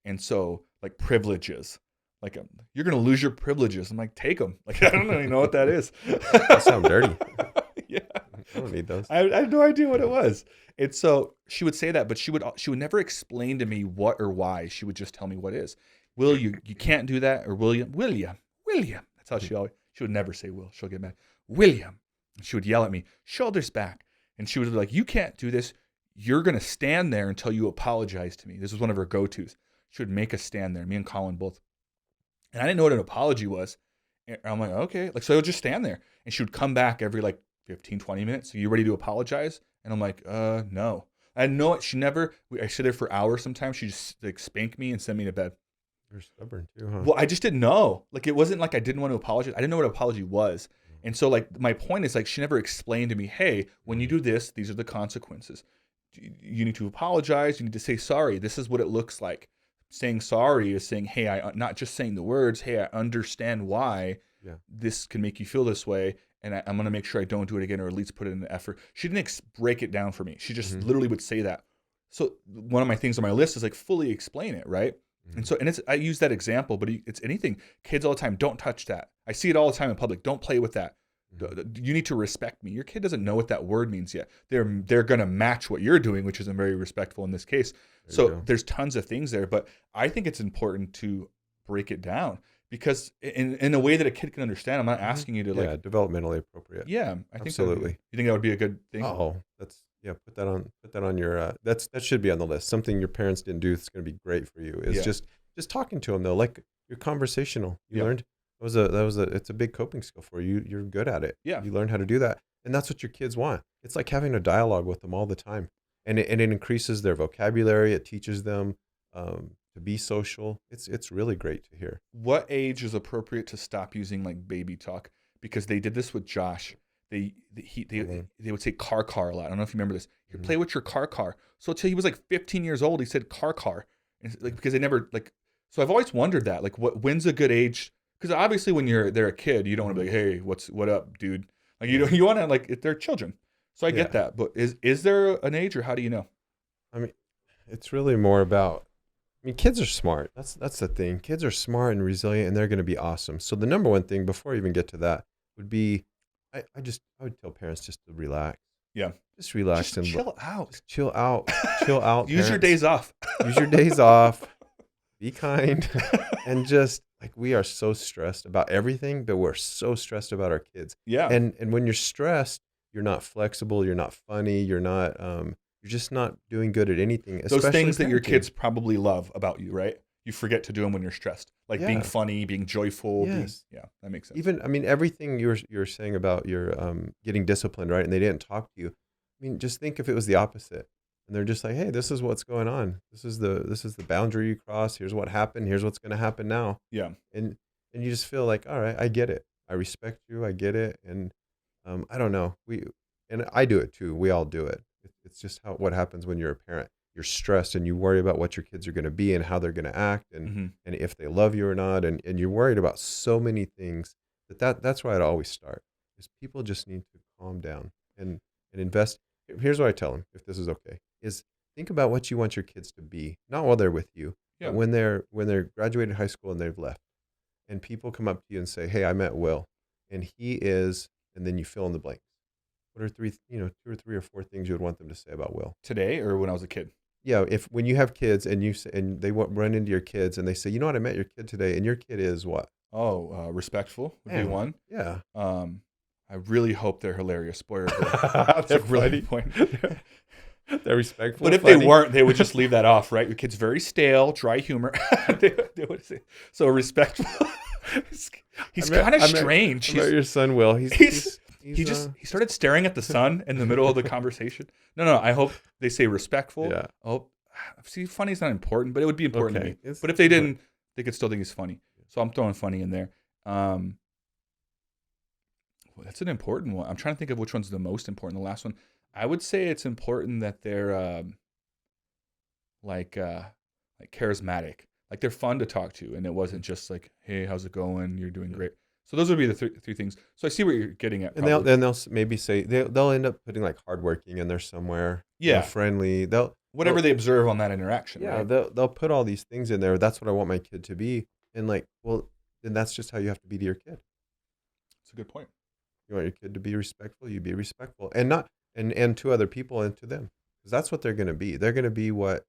And so, like privileges, like you're gonna lose your privileges. I'm like, take them. Like I don't even know what that is. That sounds dirty. Yeah, I don't need those. I had no idea what it was. And so she would say that, but she would never explain to me what or why. She would just tell me what is. Will you can't do that, or William. That's how she would never say will. She'll get mad. William. And she would yell at me, shoulders back. And she would be like, you can't do this. You're going to stand there until you apologize to me. This was one of her go-tos. She would make us stand there, me and Colin both. And I didn't know what an apology was. And I'm like, okay. Like, so I would just stand there. And she would come back every like 15, 20 minutes. So you ready to apologize? And I'm like, no. I know it. I sit there for hours sometimes. She just like spank me and send me to bed. You're stubborn too, huh? Well, I just didn't know. Like, it wasn't like I didn't want to apologize. I didn't know what an apology was. And so, like, my point is, like, she never explained to me, hey, when you do this, these are the consequences. You need to apologize. You need to say sorry. This is what it looks like. Saying sorry is saying, hey, not just saying the words, hey, I understand why this can make you feel this way, and I'm going to make sure I don't do it again, or at least put in an effort. She didn't break it down for me. She just literally would say that. So one of my things on my list is, like, fully explain it, right? And I use that example, but it's anything. Kids all the time, don't touch that. I see it all the time in public. Don't play with that. You need to respect me. Your kid doesn't know what that word means yet. They're going to match what you're doing, which isn't very respectful in this case. So there's tons of things there, but I think it's important to break it down because in a way that a kid can understand. I'm not asking you to developmentally appropriate. Yeah, I think absolutely. You think that would be a good thing? Oh, put that on your that should be on the list. Something your parents didn't do that's going to be great for you is just talking to them though. Like, you're conversational. You learned it's a big coping skill for you. You're good at it. Yeah. You learned how to do that. And that's what your kids want. It's like having a dialogue with them all the time. And it increases their vocabulary. It teaches them to be social. It's really great to hear. What age is appropriate to stop using like baby talk? Because they did this with Josh. They would say car a lot. I don't know if you remember this. You play with your car. So until he was like 15 years old, he said car. And like, because they never like, so I've always wondered that, like, when's a good age? Because obviously when they're a kid, you don't want to be like, hey, what up, dude? Like, you want to, like, if they're children. So I get that. But is there an age, or how do you know? I mean, it's really more about, kids are smart. That's the thing. Kids are smart and resilient, and they're going to be awesome. So the number one thing, before I even get to that, would be, I would tell parents just to relax. Yeah. Just relax Just and chill out. just chill out. Chill out, Use your parents. days off. Use your days off. Be kind. And just like, we are so stressed about everything, but we're so stressed about our kids. Yeah. And when you're stressed, you're not flexible, you're not funny, you're just not doing good at anything. Those things Especially that your parenting. kids probably love about you, right? You forget to do them when you're stressed, like being Yeah. funny, being joyful. Yes. Yeah, that makes sense. Even, I mean, everything you're saying about your getting disciplined, right? And they didn't talk to you. I mean, just think if it was the opposite, and they're just like, hey, this is what's going on. This is the boundary you cross. Here's what happened. Here's what's going to happen now. Yeah. And you just feel like, all right, I get it. I respect you. I get it. And I don't know. And I do it too. We all do it. It's just what happens when you're a parent. You're stressed and you worry about what your kids are going to be and how they're going to act and if they love you or not. And you're worried about so many things that's where I'd always start. Is people just need to calm down and invest. Here's what I tell them, if this is okay, is think about what you want your kids to be, not while they're with you, Yeah. but when they're graduated high school and they've left. And people come up to you and say, hey, I met Will, and he is, and then you fill in the blanks. What are two or three or four things you would want them to say about Will? Today or when I was a kid? Yeah, when you have kids and they run into your kids and they say, you know what, I met your kid today, and your kid is what? Oh, respectful would be one. Yeah. I really hope they're hilarious. Boy, That's a really good point. They're respectful. But if they weren't, they would just leave that off, right? Your kid's very stale, dry humor. they would say, so respectful. He's kind of strange. I met your son, Will. He started staring at the sun in the middle of the conversation. No. I hope they say respectful. Yeah. Oh, see, funny's not important, but it would be important to me. It's but if they didn't, they could still think he's funny. So I'm throwing funny in there. That's an important one. I'm trying to think of which one's the most important. The last one. I would say it's important that they're like charismatic, like they're fun to talk to, and it wasn't just like, "Hey, how's it going? You're doing great." So those would be the three things. So I see what you're getting at. And they'll maybe say they'll end up putting like hardworking in there somewhere. Yeah, friendly. Whatever they observe on that interaction. Yeah, right? they'll put all these things in there. That's what I want my kid to be, and like, well, then that's just how you have to be to your kid. That's a good point. You want your kid to be respectful, you be respectful, and not and to other people and to them, because that's what they're going to be. They're going to be what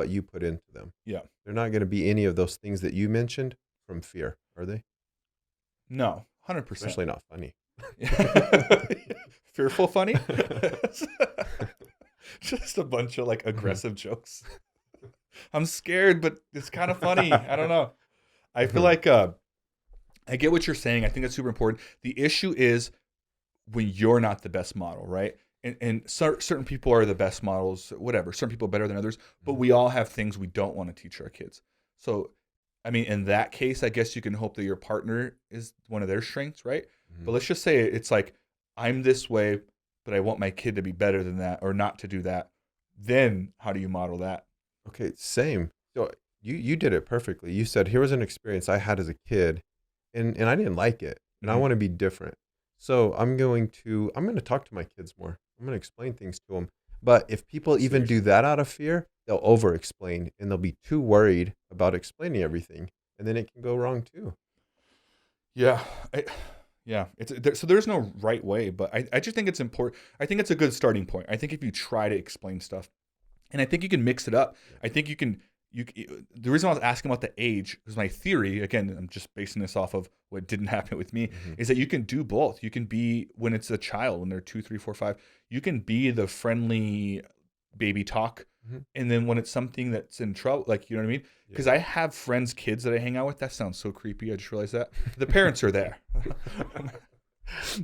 you put into them. Yeah, they're not going to be any of those things that you mentioned from fear, are they? No, 100%. Especially not funny. Fearful funny. Just a bunch of like aggressive jokes. I'm scared, but it's kind of funny. I don't know. I feel like I get what you're saying. I think that's super important. The issue is when you're not the best model, right? And certain people are the best models, whatever. Certain people are better than others, but we all have things we don't want to teach our kids. So, I mean, in that case, I guess you can hope that your partner is one of their strengths, right? Mm-hmm. But let's just say it's like, I'm this way, but I want my kid to be better than that or not to do that. Then how do you model that? Okay, same. So you did it perfectly. You said, here was an experience I had as a kid, and I didn't like it, and I want to be different. So I'm going to talk to my kids more. I'm going to explain things to them. But if people even do that out of fear, they'll over-explain, and they'll be too worried about explaining everything, and then it can go wrong too. Yeah. So there's no right way, but I just think it's important. I think it's a good starting point. I think if you try to explain stuff, and I think you can mix it up. I think you can. The reason I was asking about the age is my theory. Again, I'm just basing this off of what didn't happen with me. Is that you can do both. You can be when it's a child, when they're 2, 3, 4, 5. You can be the friendly baby talk, and then when it's something that's in trouble, like, you know what I mean? Because I have friends' kids that I hang out with. That sounds so creepy. I just realized that the parents are there.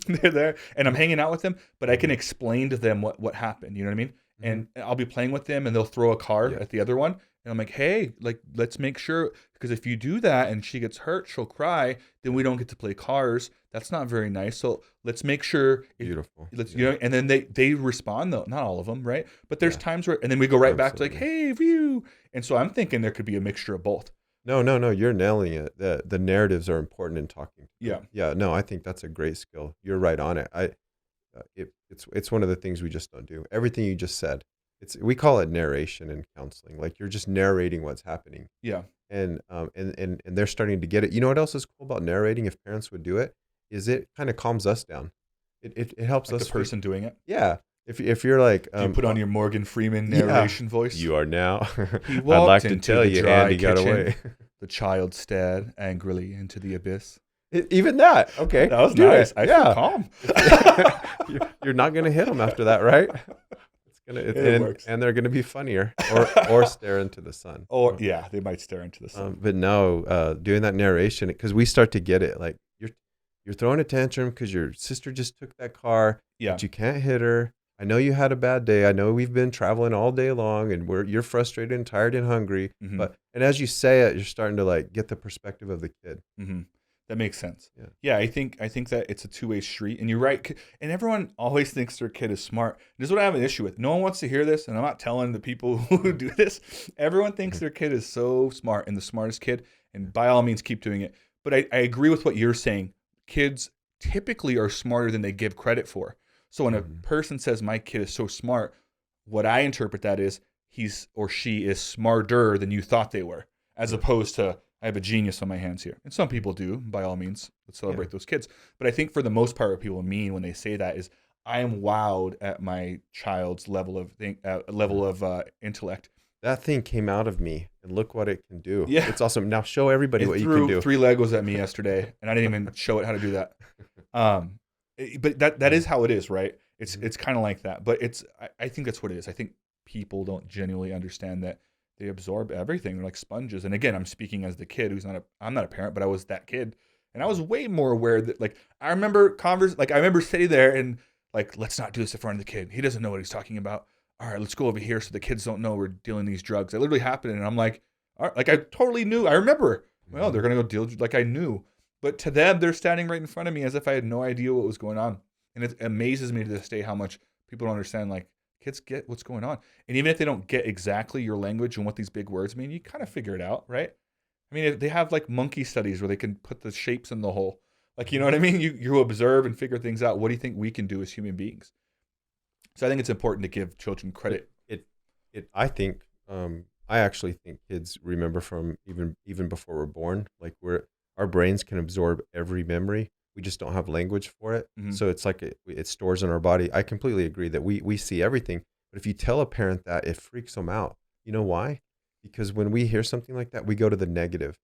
They're there, and I'm hanging out with them, but I can explain to them what happened. You know what I mean? And I'll be playing with them, and they'll throw a card at the other one. And I'm like, hey, like, let's make sure, because if you do that and she gets hurt, she'll cry, then we don't get to play cars. That's not very nice. So let's make sure. Beautiful. You know, and then they respond, though. Not all of them, right? But there's times where, and then we go right back to like, hey, view. And so I'm thinking there could be a mixture of both. No, you're nailing it. The narratives are important in talking. Yeah. No, I think that's a great skill. You're right on it. It's one of the things we just don't do. Everything you just said. We call it narration in counseling. Like, you're just narrating what's happening. Yeah. And they're starting to get it. You know what else is cool about narrating? If parents would do it, is it kind of calms us down. It helps Like us the person doing it. yeah. If you're like Do you put on your Morgan Freeman yeah, narration voice? you are now. He I'd walked like to into tell the you, dry Andy got kitchen. away. The child stared angrily into the abyss. Even that, okay, That was do nice. it. I feel Yeah. calm. You're not gonna hit them after that, right? It works. And they're gonna be funnier, or stare into the sun. Or yeah, they might stare into the sun. But no, doing that narration, because we start to get it. Like you're throwing a tantrum because your sister just took that car, Yeah. but you can't hit her. I know you had a bad day. I know we've been traveling all day long, and you're frustrated and tired and hungry. Mhm. And as you say it, you're starting to like get the perspective of the kid. Mm-hmm. That makes sense. Yeah. Yeah, I think that it's a two-way street, and you're right. And everyone always thinks their kid is smart. This is what I have an issue with. No one wants to hear this, and I'm not telling the people who do this. Everyone thinks their kid is so smart and the smartest kid, and by all means, keep doing it. But I agree with what you're saying. Kids typically are smarter than they give credit for. So when a person says my kid is so smart, what I interpret that is he's or she is smarter than you thought they were, as opposed to I have a genius on my hands here. And some people do, by all means. Let's celebrate those kids. But I think for the most part, what people mean when they say that is I am wowed at my child's level of intellect. That thing came out of me, and look what it can do. Yeah. It's awesome. Now show everybody what you can do. Threw 3 Legos at me yesterday, and I didn't even show it how to do that. But that is how it is, right? It's kind of like that. But I think that's what it is. I think people don't genuinely understand that they absorb everything. They're like sponges. And again, I'm speaking as the kid I'm not a parent, but I was that kid. And I was way more aware that like I remember sitting there and like, let's not do this in front of the kid. He doesn't know what he's talking about. All right, let's go over here so the kids don't know we're dealing these drugs. It literally happened, and I'm like, all right, like I totally knew. I remember. Well, they're gonna go deal like I knew. But to them, they're standing right in front of me as if I had no idea what was going on. And it amazes me to this day how much people don't understand, like, kids get what's going on. And even if they don't get exactly your language and what these big words mean, you kind of figure it out, right? I mean, they have, like, monkey studies where they can put the shapes in the hole. Like, you know what I mean? You observe and figure things out. What do you think we can do as human beings? So I think it's important to give children credit. I actually think kids remember from even before we're born. Like our brains can absorb every memory. We just don't have language for it. Mhm. So it's like it stores in our body. I completely agree that we see everything. But if you tell a parent that, it freaks them out. You know why? Because when we hear something like that, we go to the negative.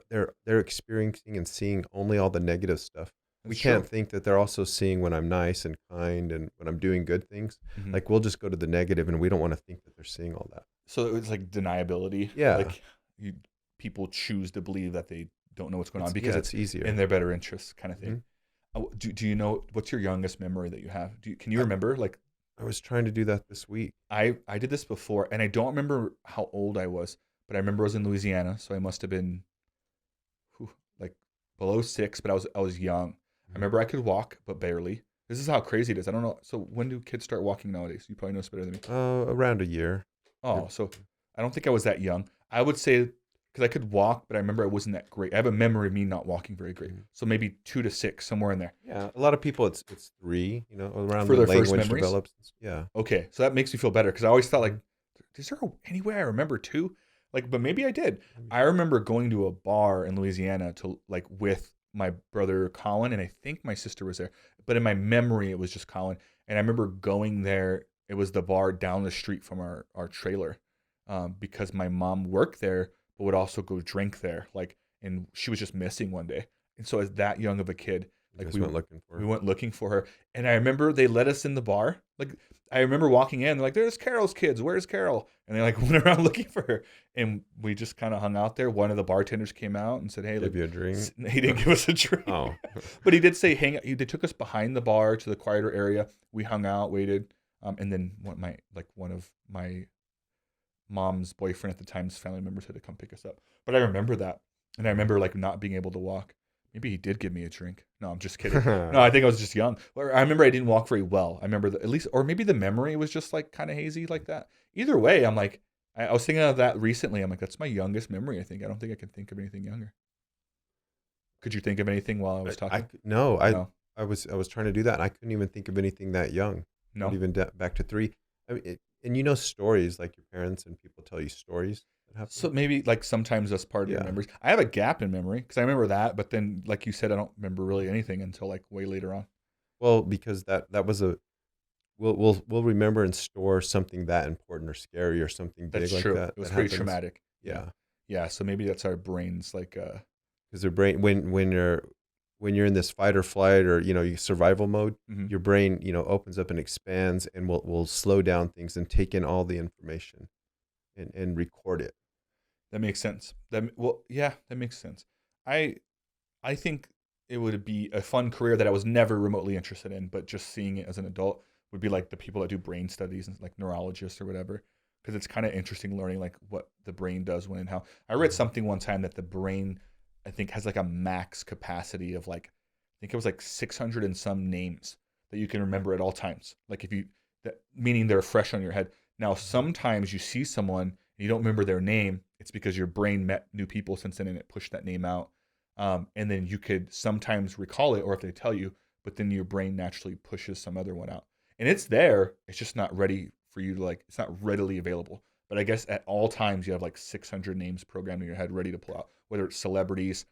They're experiencing and seeing only all the negative stuff. We That's can't true. think that they're also seeing when I'm nice and kind and when I'm doing good things. Mhm. Like we'll just go to the negative, and we don't want to think that they're seeing all that. So it's like deniability. Yeah. Like people choose to believe that they don't know what's going on because it's easier. in their better interests kind of thing. Do you know what's your youngest memory that you have? Can you remember? Like I was trying to do that this week. I did this before, and I don't remember how old I was, but I remember I was in Louisiana, so I must have been like below 6, but I was young. I remember I could walk, but barely. This is how crazy it is. I don't know. So when do kids start walking nowadays? You probably know this better than me. Around a year. Oh, so I don't think I was that young. I would say because I could walk, but I remember I wasn't that great. I have a memory of me not walking very great. So maybe 2 to 6, somewhere in there. Yeah, a lot of people it's 3. You know, around For the their first language memories? develops. Yeah. Okay, so that makes me feel better because I always thought like, is there any way I remember 2? Like, but maybe I did. I remember going to a bar in Louisiana to like with my brother Colin, and I think my sister was there. But in my memory, it was just Colin. And I remember going there. It was the bar down the street from our trailer, because my mom worked there, but would also go drink there. Like, and she was just missing one day. And so as that young of a kid, like We went looking for her. we went looking for her. And I remember they let us in the bar. Like I remember walking in, they're like, "There's Carol's kids. Where's Carol?" And they like went around looking for her. And we just kind of hung out there. One of the bartenders came out and said, "Hey, Give you a drink. he didn't give us a drink." Oh. But he did say hang out. They took us behind the bar to the quieter area. We hung out, waited. And then one of my mom's boyfriend at the time's family members had to come pick us up. But I remember that. And I remember like not being able to walk. Maybe he did give me a drink. No, I'm just kidding. No, I think I was just young. I remember I didn't walk very well. I remember at least, or maybe the memory was just like kind of hazy like that. Either way, I'm like, I was thinking of that recently. I'm like, that's my youngest memory, I think. I don't think I can think of anything younger. Could you think of anything while I was talking? No. No. I was trying to do that, and I couldn't even think of anything that young. No. Not even back to 3. I mean, and you know stories, like your parents and people tell you stories. that happened? So maybe like sometimes that's part of your Yeah. memories. I have a gap in memory because I remember that, but then like you said, I don't remember really anything until like way later on. Well, because that was a we'll remember and store something that important or scary or something That's big like true. that It was that pretty happens. traumatic. Yeah. Yeah, Yeah. So maybe that's our brains like because the brain when you're in this fight or flight or you survival mode, mhm. your brain opens up and expands and will slow down things and take in all the information and record it. That makes sense. Well, yeah, that makes sense. I I think it would be a fun career that I was never remotely interested in, but just seeing it as an adult would be like the people that do brain studies and like neurologists or whatever, because it's kind of interesting learning like what the brain does when and how. I read Mhm. something one time that the brain, I think, has like a max capacity of like, I think it was like 600 and some names that you can remember at all times. Like if you, that meaning they're fresh on your head. Now, Mhm. sometimes you see someone and you don't remember their name. It's because your brain met new people since then and it pushed that name out, and then you could sometimes recall it, or if they tell you, but then your brain naturally pushes some other one out. And it's there, it's just not ready for you to like, it's not readily available. But I guess at all times you have like 600 names programmed in your head ready to pull out, whether it's celebrities,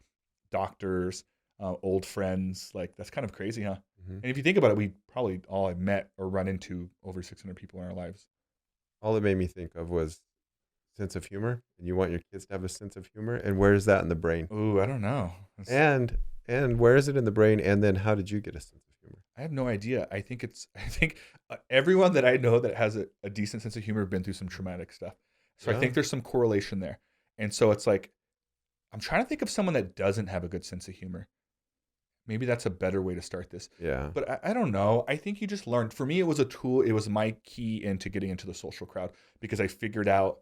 doctors, old friends. Like that's kind of crazy, huh? Mhm. And if you think about it, we probably all have met or run into over 600 people in our lives. All it made me think of was sense of humor, and you want your kids to have a sense of humor, and where is that in the brain? Ooh, I don't know. And where is it in the brain? And then how did you get a sense of humor? I have no idea. I think it's. I think everyone that I know that has a decent sense of humor have been through some traumatic stuff. So I Yeah. think there's some correlation there. And so it's like I'm trying to think of someone that doesn't have a good sense of humor. Maybe that's a better way to start this. Yeah. But I don't know. I think you just learned. For me, it was a tool. It was my key into getting into the social crowd because I figured out,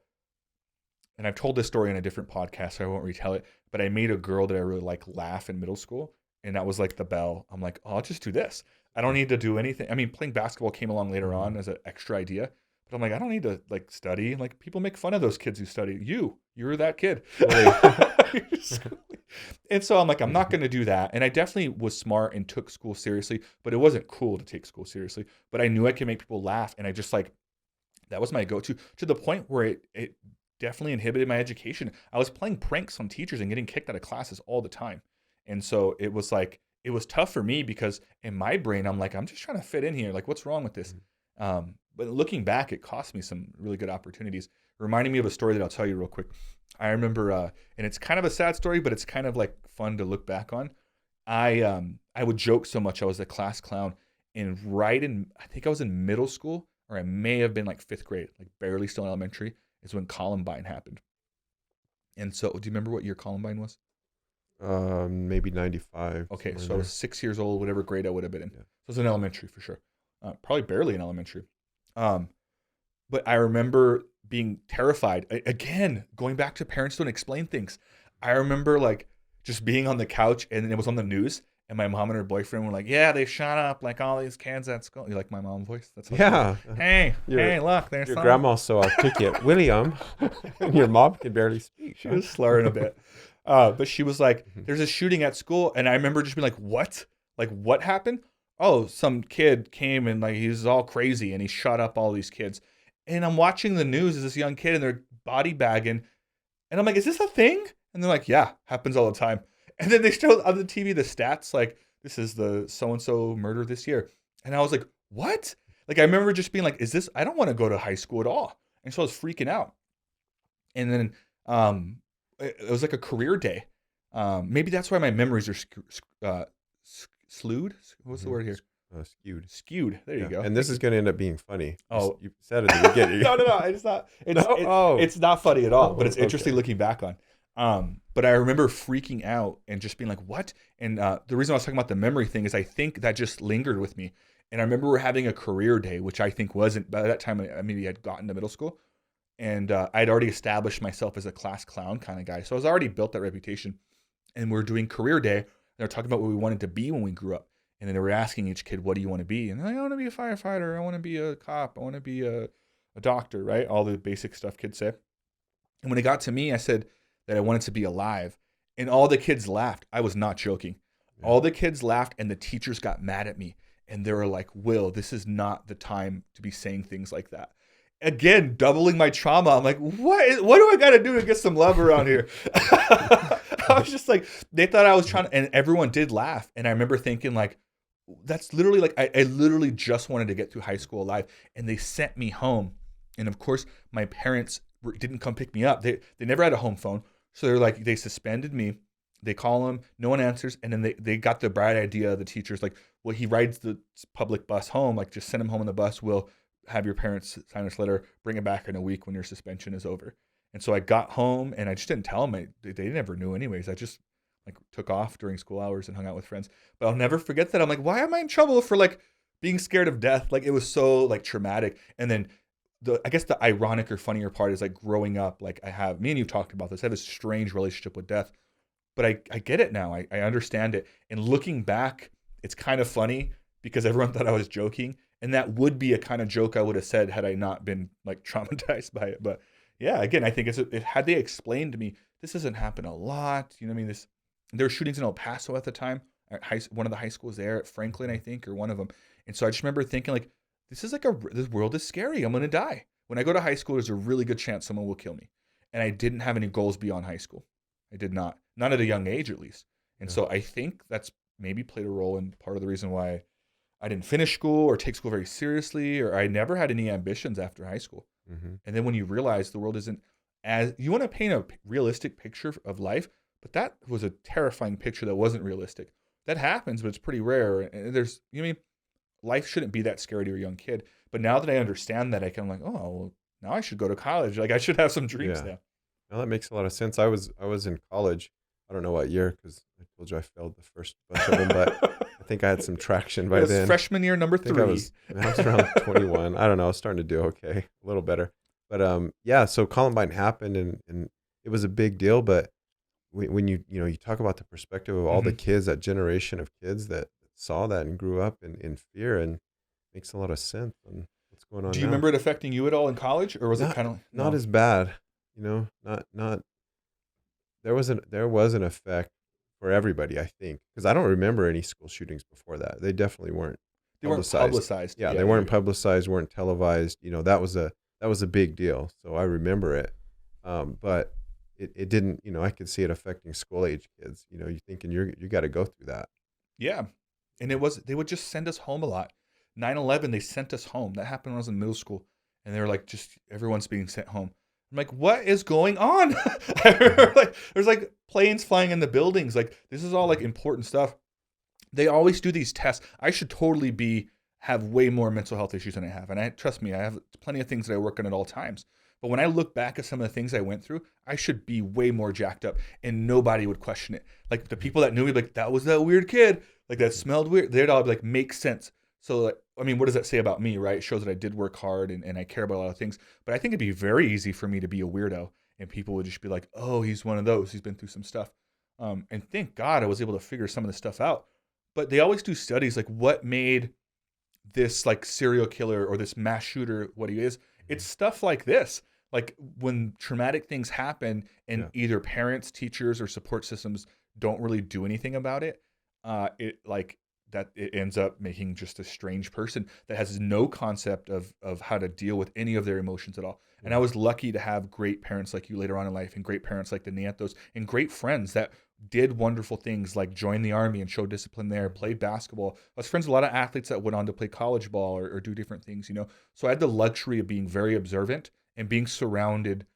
and I've told this story in a different podcast, so I won't retell it. But I made a girl that I really like laugh in middle school, and that was like the bell. I'm like, oh, I'll just do this. I don't need to do anything. I mean, playing basketball came along later Mhm. on as an extra idea, but I'm like, I don't need to like study. Like people make fun of those kids who study. You were that kid. Really? And so I'm like, I'm not going to do that. And I definitely was smart and took school seriously, but it wasn't cool to take school seriously. But I knew I could make people laugh, and I just like that was my go-to to the point where it definitely inhibited my education. I was playing pranks on teachers and getting kicked out of classes all the time. And so it was like it was tough for me because in my brain I'm like I'm just trying to fit in here. Like what's wrong with this? Mhm. But looking back, it cost me some really good opportunities. Reminding me of a story that I'll tell you real quick. I remember, and it's kind of a sad story, but it's kind of like fun to look back on. I would joke so much. I was a class clown, and right in I think I was in middle school, or I may have been like fifth grade, like barely still in elementary, is when Columbine happened. And so, do you remember what year Columbine was? Maybe 95, Okay, somewhere in so I was there. 6 years old, whatever grade I would have been in. So Yeah. I was in elementary for sure. Probably barely in elementary. Um, but I remember being terrified. Again, going back to parents don't explain things. I remember like just being on the couch and it was on the news, and my mom and her boyfriend were like, "Yeah, they shot up like all these kids at school." You like my mom voice? That's how she was. Yeah. Hey, Your hey, look, there's your some. grandma's so articulate. William, and your mom can barely speak, She huh? was slurring a bit. But she was like, Mhm. there's a shooting at school. And I remember just being like, what? Like, what happened? Oh, some kid came and like he's all crazy and he shot up all these kids. And I'm watching the news as this young kid and they're body bagging. And I'm like, is this a thing? And they're like, yeah, happens all the time. And then they showed on the TV the stats, like, this is the so and so murder this year. And I was like, what? Like, I remember just being like, is this, I don't want to go to high school at all. And so I was freaking out. And then it was like a career day. Maybe that's why my memories are slewed. What's the Mhm. word here? Skewed. Skewed. There you Yeah. go. And this Thank is you. going to end up being funny. Oh, You said it at the beginning. no. It's not. No? Oh. It's not funny at all. But Oh, it's interesting okay. looking back on. But I remember freaking out and just being like, "What?" And the reason I was talking about the memory thing is I think that just lingered with me. And I remember we're having a career day, which I think wasn't by that time. I maybe had gotten to middle school, and I'd already established myself as a class clown kind of guy, so I was already built that reputation. And we're doing career day. They're talking about what we wanted to be when we grew up. And then they were asking each kid, what do you want to be? And they're like, I want to be a firefighter. I want to be a cop. I want to be a doctor, right? All the basic stuff kids say. And when it got to me, I said that I wanted to be alive. And all the kids laughed. I was not joking. Yeah. All the kids laughed and the teachers got mad at me. And they were like, Will, this is not the time to be saying things like that. again, doubling my trauma. I'm like, what do I got to do to get some love around here? I was just like, they thought I was trying, and everyone did laugh. And I remember thinking like, that's literally like, I literally just wanted to get through high school alive. And they sent me home. And of course, my parents didn't come pick me up. They never had a home phone. So they're like, they suspended me. They call him, no one answers. And then they got the bright idea, the teachers, like, well, he rides the public bus home. Like, just send him home on the bus. We'll have your parents sign this letter, bring it back in a week when your suspension is over. And so I got home and I just didn't tell them. They never knew anyways. I just like took off during school hours and hung out with friends. But I'll never forget that. I'm like, why am I in trouble for like being scared of death? Like, it was so like traumatic. And then I guess the ironic or funnier part is like growing up, like me and you talked about this, I have a strange relationship with death, but I get it now. I understand it. And looking back, it's kind of funny because everyone thought I was joking. And that would be a kind of joke I would have said had I not been like traumatized by it. But yeah, again, I think had they explained to me, this doesn't happen a lot. You know what I mean? There were shootings in El Paso at the time. At one of the high schools there at Franklin, I think, or one of them. And so I just remember thinking like, this world is scary. I'm going to die. When I go to high school, there's a really good chance someone will kill me. And I didn't have any goals beyond high school. I did not. Not at a young age, at least. And so I think that's maybe played a role in part of the reason why I didn't finish school or take school very seriously, or I never had any ambitions after high school. Mm-hmm. And then when you realize the world isn't as, you want to paint a realistic picture of life, but that was a terrifying picture that wasn't realistic. That happens, but it's pretty rare. And there's, you know what I mean? Life shouldn't be that scary to a young kid. But now that I understand that, I can like, oh, well, now I should go to college. Like I should have some dreams now. Well, that makes a lot of sense. I was in college. I don't know what year because I told you I failed the first bunch of them, but I think I had some traction by then. Freshman year, number 3. I was around 21. I don't know. I was starting to do okay, a little better. But so Columbine happened and it was a big deal. But when you talk about the perspective of all the kids, that generation of kids that saw that and grew up in fear, and makes a lot of sense on what's going on. Do you remember it affecting you at all in college, or was it kind of not as bad? Not. There was an effect for everybody, I think, because I don't remember any school shootings before that. They definitely weren't. They weren't publicized. Yeah, they weren't publicized, weren't televised. That was a big deal. So I remember it, but it didn't. I could see it affecting school age kids. You're thinking you got to go through that. Yeah, and they would just send us home a lot. 9/11, they sent us home. That happened when I was in middle school, and they were like, just everyone's being sent home. I'm like, what is going on? I remember, like, there's like planes flying in the buildings. Like, this is all like important stuff. They always do these tests. I should totally have way more mental health issues than I have. And trust me, I have plenty of things that I work on at all times. But when I look back at some of the things I went through, I should be way more jacked up, and nobody would question it. Like the people that knew me, like, that was that weird kid, like that smelled weird. They'd all be like, makes sense. So, like, I mean, what does that say about me, right? It shows that I did work hard and I care about a lot of things. But I think it'd be very easy for me to be a weirdo, and people would just be like, oh, he's one of those. He's been through some stuff. And thank God I was able to figure some of the stuff out. But they always do studies like what made this like serial killer or this mass shooter what he is. It's stuff like this. Like when traumatic things happen and either parents, teachers, or support systems don't really do anything about it, it ends up making just a strange person that has no concept of how to deal with any of their emotions at all. And I was lucky to have great parents like you later on in life, and great parents like the Nietos, and great friends that did wonderful things like join the Army and show discipline there, played basketball. I was friends with a lot of athletes that went on to play college ball or do different things, So I had the luxury of being very observant and being surrounded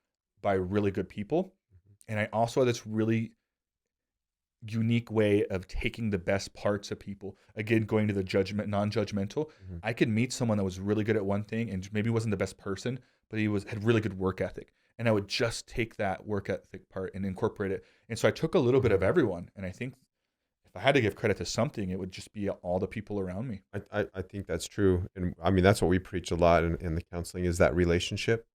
by really good people. And I also had this really unique way of taking the best parts of people. Again, going to the non-judgmental. I could meet someone that was really good at one thing and maybe wasn't the best person, but he had really good work ethic. And I would just take that work ethic part and incorporate it. And so I took a little bit of everyone. And I think if I had to give credit to something, it would just be all the people around me. I think that's true. And I mean, that's what we preach a lot in the counseling, is that relationship.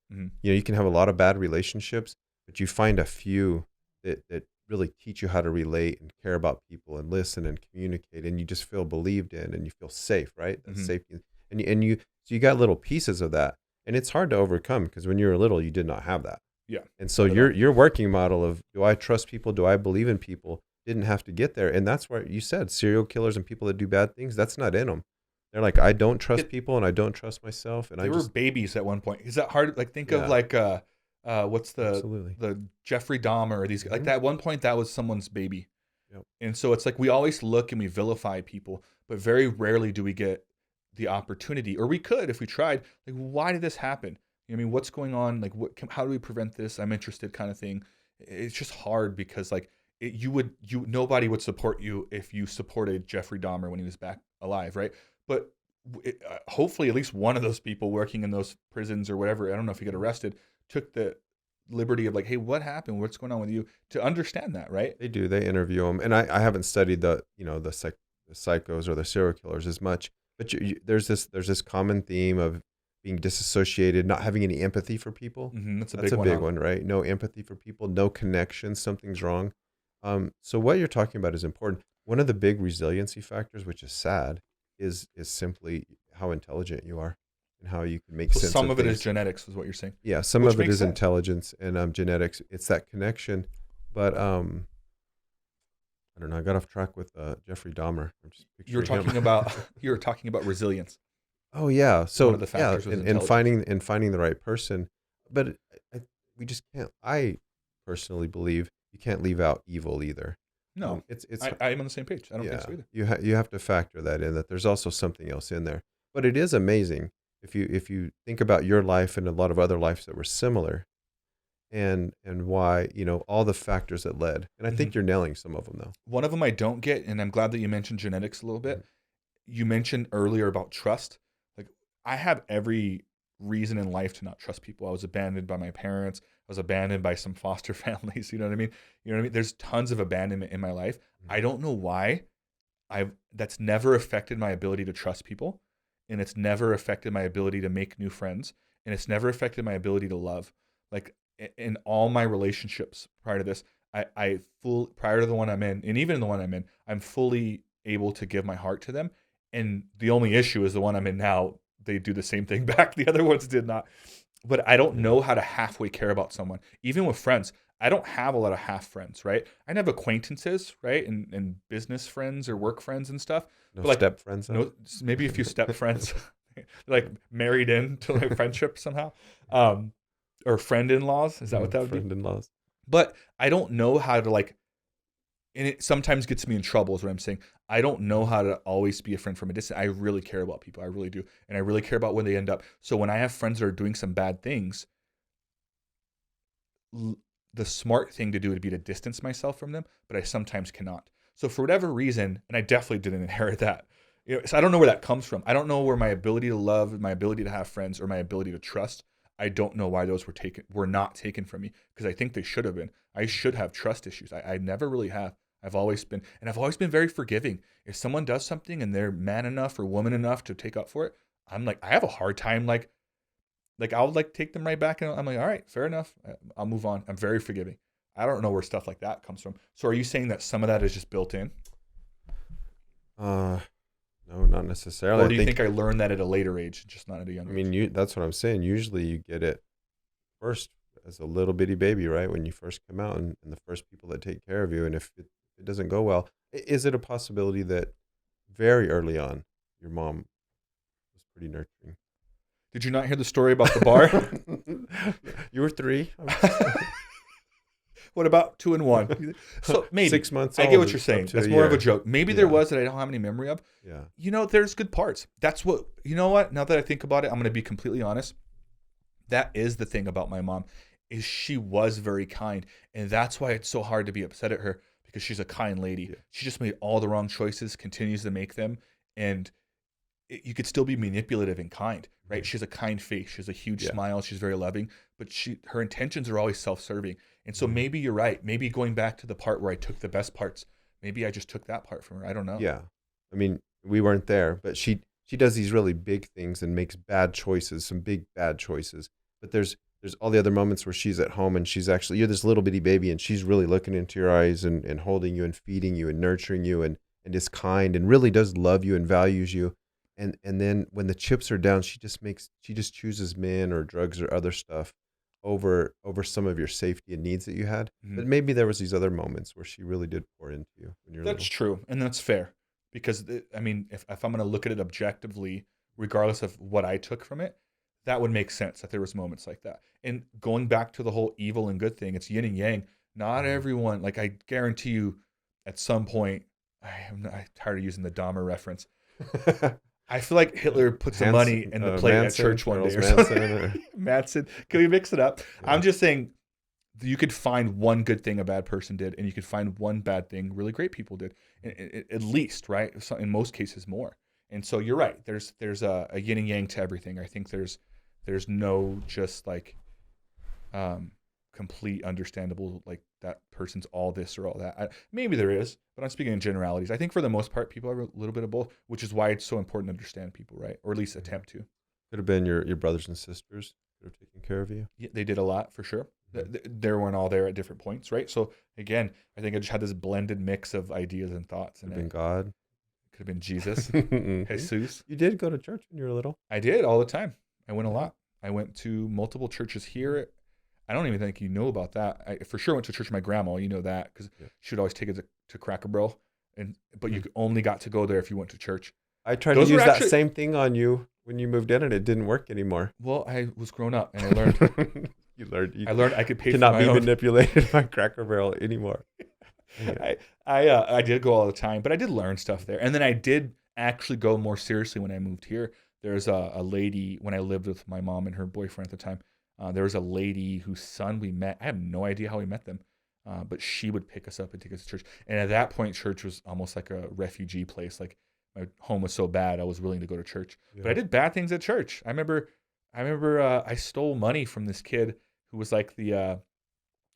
You can have a lot of bad relationships, but you find a few that really teach you how to relate and care about people and listen and communicate, and you just feel believed in and you feel safe, right? That's safety. So you got little pieces of that, and it's hard to overcome because when you were little, you did not have that. Yeah. And so your working model of, do I trust people? Do I believe in people? Didn't have to get there. And that's where you said serial killers and people that do bad things, that's not in them. They're like, I don't trust people and I don't trust myself. And They were babies at one point. Is that hard? Like think of like what's absolutely. the Jeffrey Dahmer or these like Mhm. that at one point that was someone's baby. Yep. And so it's like we always look and we vilify people, but very rarely do we get the opportunity, or we could if we tried. Like, why did this happen? You know what I mean, what's going on? Like, how do we prevent this? I'm interested, kind of thing. It's just hard because like nobody would support you if you supported Jeffrey Dahmer when he was back alive, right? But hopefully, at least one of those people working in those prisons or whatever, I don't know if he got arrested, took the liberty of like, hey, what happened? What's going on with you? To understand that, right? They do. They interview them, and I haven't studied the psychos or the serial killers as much. But there's this common theme of being disassociated, not having any empathy for people. That's a That's big a one. big one, right? No empathy for people, no connection. Something's wrong. So what you're talking about is important. One of the big resiliency factors, which is sad, is simply how intelligent you are and how you can make So sense some of it is things. genetics, is what you're saying. Yeah, some Which of it makes is sense. intelligence and genetics. It's that connection. But I don't know. I got off track with Jeffrey Dahmer. I'm just You were picturing him. talking about you were talking about resilience. Oh yeah. One So of the yeah, factors was and intelligence. finding the right person. But we just can't. I personally believe you can't leave out evil either. No, It's I am on the same page. I don't think yeah. so either. You have to factor that in, that there's also something else in there. But it is amazing if you think about your life and a lot of other lives that were similar, and why, all the factors that led. And I Mhm. think you're nailing some of them though. One of them I don't get, and I'm glad that you mentioned genetics a little Mhm. bit. You mentioned earlier about trust. Like, I have every reason in life to not trust people. I was abandoned by my parents. I was abandoned by some foster families. You know what I mean? You know what I mean? There's tons of abandonment in my life. I Mhm. don't know why. That's never affected my ability to trust people, and it's never affected my ability to make new friends, and it's never affected my ability to love. Like in all my relationships prior to this, prior to the one I'm in, and even the one I'm in, I'm fully able to give my heart to them. And the only issue is the one I'm in now. They do the same thing back. The other ones did not. But I don't Yeah. know how to halfway care about someone. Even with friends, I don't have a lot of half friends, right? I have acquaintances, right? And business friends or work friends and stuff. No But like, step friends though. no, maybe a few step friends, like married into like friendship somehow. Um, or friend in laws. Is that what that would be? Friend-in-laws. But I don't know how to like, and it sometimes gets me in trouble, is what I'm saying. I don't know how to always be a friend from a distance. I really care about people. I really do. And I really care about where they end up. So when I have friends that are doing some bad things, the smart thing to do would be to distance myself from them, but I sometimes cannot. So for whatever reason, and I definitely didn't inherit that. So I don't know where that comes from. I don't know where my ability to love, my ability to have friends, or my ability to trust. I don't know why those were not taken from me, because I think they should have been. I should have trust issues. I never really have. I've always been very forgiving. If someone does something and they're man enough or woman enough to take up for it, I'm like, I have a hard time like I'll like take them right back, and I'm like, all right, fair enough. I'll move on. I'm very forgiving. I don't know where stuff like that comes from. So are you saying that some of that is just built in, Uh, no, not necessarily. or I do you think, think I learned that at a later age, just not at a young I age? mean, that's what I'm saying. Usually you get it first as a little bitty baby, right? When you first come out, and the first people that take care of you. And if it doesn't go well, is it a possibility that very early on your mom was pretty nurturing? Did you not hear the story about the bar? You were 3. What about 2 and 1? So maybe 6 months I get old what you're up saying. to That's a more of a year. joke. Maybe there Yeah. was that I don't have any memory of. Yeah. There's good parts. That's what you know. What now that I think about it, I'm going to be completely honest. That is the thing about my mom, is she was very kind, and that's why it's so hard to be upset at her, because she's a kind lady. Yeah. She just made all the wrong choices, continues to make them, and you could still be manipulative and kind, right? Mhm. She has a kind face, she has a huge Yeah. smile, she's very loving, but her intentions are always self-serving. And so Mhm. maybe you're right. Maybe going back to the part where I took the best parts, maybe I just took that part from her. I don't know. Yeah. I mean, we weren't there, but she does these really big things and makes bad choices, some big bad choices. But there's all the other moments where she's at home and she's actually, you're this little bitty baby, and she's really looking into your eyes and holding you and feeding you and nurturing you, and is kind and really does love you and values you. And then when the chips are down, she just chooses men or drugs or other stuff over some of your safety and needs that you had. Mhm. But maybe there was these other moments where she really did pour into you when you're That's little. true, and that's fair, because I mean, if I'm going to look at it objectively, regardless of what I took from it, that would make sense that there was moments like that. And going back to the whole evil and good thing, it's yin and yang. Not everyone, like I guarantee you, at some point, I'm tired of using the Dahmer reference. I feel like Hitler put some money in the plate at church one day or something. Manson. Can we mix it up? Yeah. I'm just saying you could find one good thing a bad person did, and you could find one bad thing really great people did, at least, right? In most cases, more. And so you're right. There's a yin and yang to everything. I think there's no just like complete understandable, like that person's all this or all that. Maybe there is, but I'm speaking in generalities. I think for the most part, people are a little bit of both, which is why it's so important to understand people, right? Or at least attempt to. Could have been your brothers and sisters that have taken care of you. Yeah, they did a lot for sure. They weren't all there at different points, right? So again, I think I just had this blended mix of ideas and thoughts. Could have been God. Could have been Jesus. Jesus. You did go to church when you were little. I did all the time. I went a lot. I went to multiple churches here. I don't even think you know about that. I for sure went to church with my grandma. You know that because she would always take it to Cracker Barrel, but you only got to go there if you went to church. I tried to use that same thing on you when you moved in, and it didn't work anymore. Well, I was grown up, and I learned. I learned I could pay for my own. Cannot be manipulated by Cracker Barrel anymore. Yeah. I did go all the time, but I did learn stuff there, and then I did actually go more seriously when I moved here. There's a lady when I lived with my mom and her boyfriend at the time. There was a lady whose son we met. I have no idea how we met them, but she would pick us up and take us to church. And at that point, church was almost like a refugee place. Like my home was so bad, I was willing to go to church. Yeah. But I did bad things at church. I remember I stole money from this kid who was like the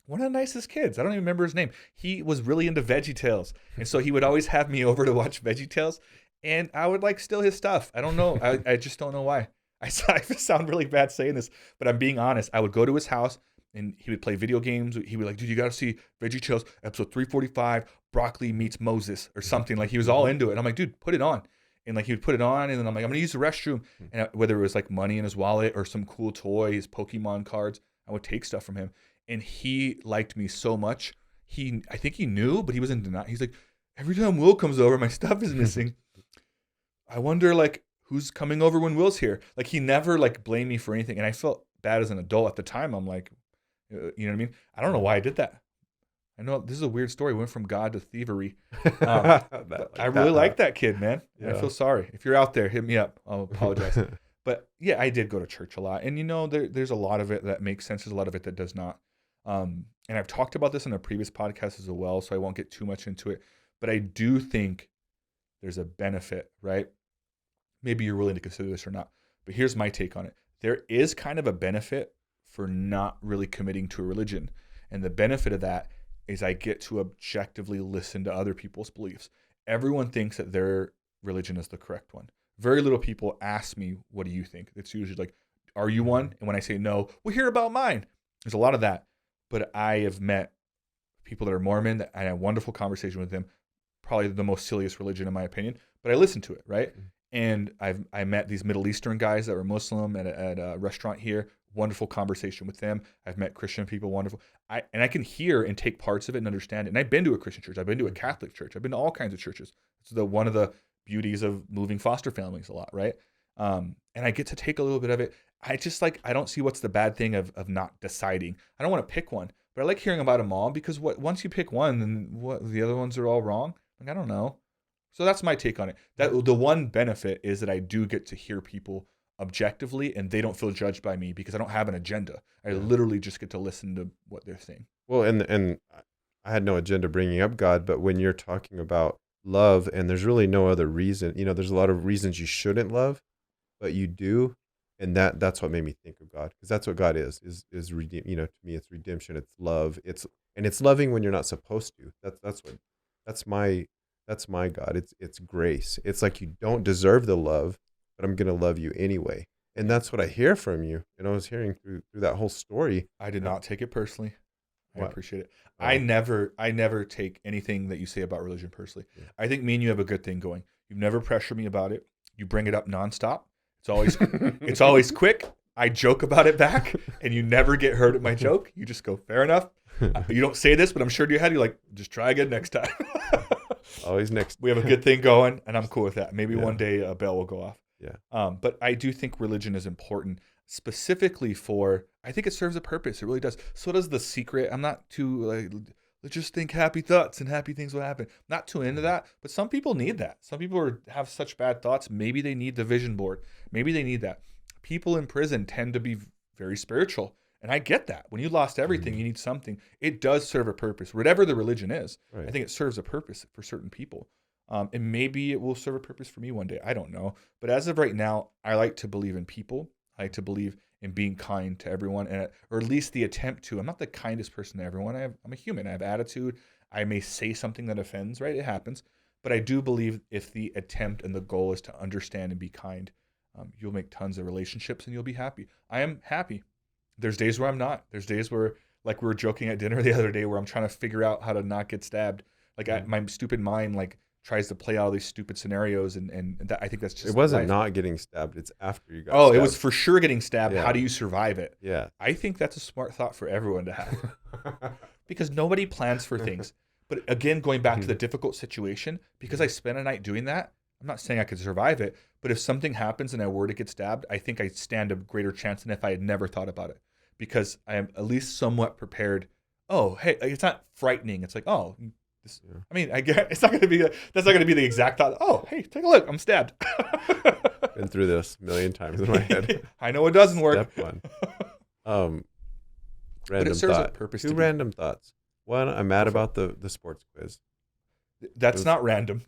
one of the nicest kids. I don't even remember his name. He was really into VeggieTales, and so he would always have me over to watch VeggieTales, and I would like steal his stuff. I don't know. I just don't know why. I sound really bad saying this, but I'm being honest. I would go to his house, and he would play video games. He would like, dude, you got to see VeggieTales episode 345, Broccoli Meets Moses or something. Like he was all into it. And I'm like, dude, put it on. And like he would put it on, and then I'm like, I'm gonna use the restroom. And whether it was like money in his wallet or some cool toy, his Pokemon cards, I would take stuff from him. And he liked me so much. I think he knew, but he was in denial. He's like, every time Will comes over, my stuff is missing. I wonder like who's coming over when Will's here. Like he never like blamed me for anything, and I felt bad as an adult at the time. I'm like, you know what I mean? I don't know why I did that. I know this is a weird story. Went from God to thievery. I really like that kid, man. Yeah. I feel sorry. If you're out there, hit me up. I'll apologize. But yeah, I did go to church a lot, and you know, there's a lot of it that makes sense. There's a lot of it that does not. And I've talked about this in a previous podcast as well, so I won't get too much into it. But I do think there's a benefit, right? Maybe you're willing to consider this or not. But here's my take on it. There is kind of a benefit for not really committing to a religion. And the benefit of that is I get to objectively listen to other people's beliefs. Everyone thinks that their religion is the correct one. Very little people ask me, what do you think? It's usually like, are you one? And when I say no, well, hear about mine. There's a lot of that. But I have met people that are Mormon, and I had a wonderful conversation with them. Probably the most silliest religion in my opinion, but I listened to it, right? And I met these Middle Eastern guys that were Muslim at a restaurant here. Wonderful conversation with them. I've met Christian people, wonderful. I can hear and take parts of it and understand it. And I've been to a Christian church. I've been to a Catholic church. I've been to all kinds of churches. It's one of the beauties of moving foster families a lot, right? And I get to take a little bit of it. I just I don't see what's the bad thing of not deciding. I don't want to pick one, but I like hearing about them all because once you pick one, then the other ones are all wrong. Like, I don't know. So that's my take on it. That the one benefit is that I do get to hear people objectively, and they don't feel judged by me because I don't have an agenda. I literally just get to listen to what they're saying. Well, and I had no agenda bringing up God, but when you're talking about love, and there's really no other reason, there's a lot of reasons you shouldn't love, but you do, and that's what made me think of God, because that's what God is redeem. To me, it's redemption, it's love, it's loving when you're not supposed to. That's my God. It's grace. It's like you don't deserve the love, but I'm gonna love you anyway. And that's what I hear from you. And I was hearing through that whole story. I did not take it personally. I appreciate it. I never take anything that you say about religion personally. Yeah. I think me and you have a good thing going. You've never pressured me about it. You bring it up nonstop. It's always quick. I joke about it back, and you never get hurt at my joke. You just go, fair enough. You don't say this, but I'm sure in your head you're like, just try again next time. Always next. We have a good thing going, and I'm cool with that. Maybe Yeah. one day a bell will go off. Yeah. But I do think religion is important, specifically for, I think it serves a purpose. It really does. So does The Secret. I'm not too like, let's just think happy thoughts and happy things will happen. Not too into that, but some people need that. Some people have such bad thoughts. Maybe they need the vision board. Maybe they need that. People in prison tend to be very spiritual. And I get that. When you lost everything, you need something. It does serve a purpose. Whatever the religion is, Right. I think it serves a purpose for certain people. And maybe it will serve a purpose for me one day. I don't know. But as of right now, I like to believe in people. I like to believe in being kind to everyone, or at least the attempt to. I'm not the kindest person to everyone. I'm a human. I have attitude. I may say something that offends, right? It happens. But I do believe if the attempt and the goal is to understand and be kind, you'll make tons of relationships and you'll be happy. I am happy. There's days where I'm not. There's days where, like we were joking at dinner the other day, where I'm trying to figure out how to not get stabbed. Like my stupid mind, like, tries to play out all these stupid scenarios, and that, I think that's just It wasn't life. not getting stabbed. It's after you got Oh, stabbed. it was for sure getting stabbed. Yeah. How do you survive it? Yeah. I think that's a smart thought for everyone to have because nobody plans for things. But again, going back to the difficult situation, because I spent a night doing that, I'm not saying I could survive it, but if something happens and I were to get stabbed, I think I stand a greater chance than if I had never thought about it, because I am at least somewhat prepared. Oh, hey, it's not frightening. It's like, oh, this, I mean, I get it's not going to be that's not going to be the exact thought. Oh, hey, take a look, I'm stabbed. Been through this a million times in my head. I know it doesn't work. Step one. But Random it serves thought. a purpose. Two random thoughts. One, I'm mad about the sports quiz. That's not random.